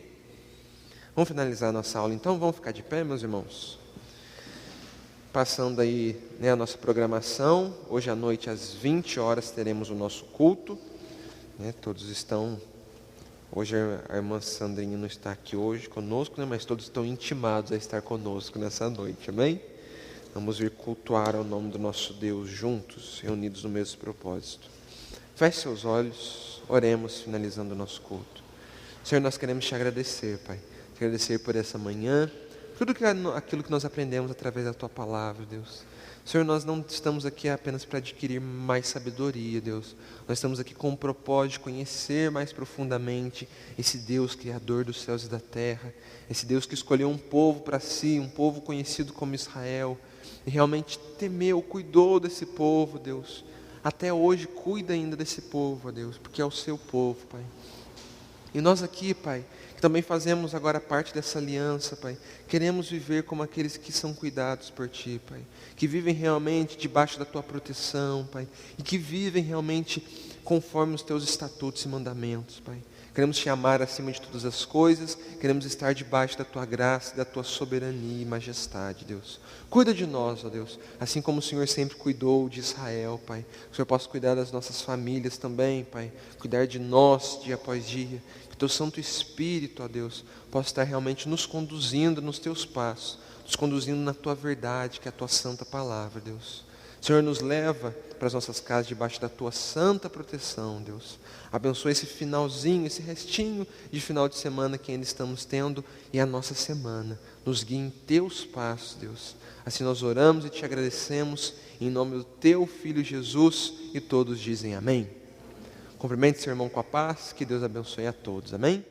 Vamos finalizar a nossa aula então? Vamos ficar de pé, meus irmãos? Passando aí, né, a nossa programação, hoje à noite às 20 horas teremos o nosso culto, né, todos estão, hoje a irmã Sandrinha não está aqui hoje conosco, né, mas todos estão intimados a estar conosco nessa noite, amém? Vamos vir cultuar ao nome do nosso Deus juntos, reunidos no mesmo propósito. Feche seus olhos, oremos finalizando o nosso culto. Senhor, nós queremos te agradecer, Pai, te agradecer por essa manhã, tudo aquilo que nós aprendemos através da Tua Palavra, Deus. Senhor, nós não estamos aqui apenas para adquirir mais sabedoria, Deus. Nós estamos aqui com o propósito de conhecer mais profundamente esse Deus Criador dos céus e da terra, esse Deus que escolheu um povo para si, um povo conhecido como Israel, e realmente temeu, cuidou desse povo, Deus. Até hoje cuida ainda desse povo, Deus, porque é o seu povo, Pai. E nós aqui, Pai, que também fazemos agora parte dessa aliança, Pai, queremos viver como aqueles que são cuidados por Ti, Pai, que vivem realmente debaixo da Tua proteção, Pai, e que vivem realmente conforme os Teus estatutos e mandamentos, Pai. Queremos Te amar acima de todas as coisas, queremos estar debaixo da Tua graça, da Tua soberania e majestade, Deus. Cuida de nós, ó Deus, assim como o Senhor sempre cuidou de Israel, Pai. Que o Senhor possa cuidar das nossas famílias também, Pai, cuidar de nós dia após dia. Que Teu Santo Espírito, ó Deus, possa estar realmente nos conduzindo nos Teus passos, nos conduzindo na Tua verdade, que é a Tua santa palavra, Deus. Senhor, nos leva para as nossas casas debaixo da Tua santa proteção, Deus. Abençoa esse finalzinho, esse restinho de final de semana que ainda estamos tendo e a nossa semana. Nos guie em Teus passos, Deus. Assim nós oramos e Te agradecemos em nome do Teu Filho Jesus e todos dizem amém. Cumprimente seu irmão com a paz, que Deus abençoe a todos, amém?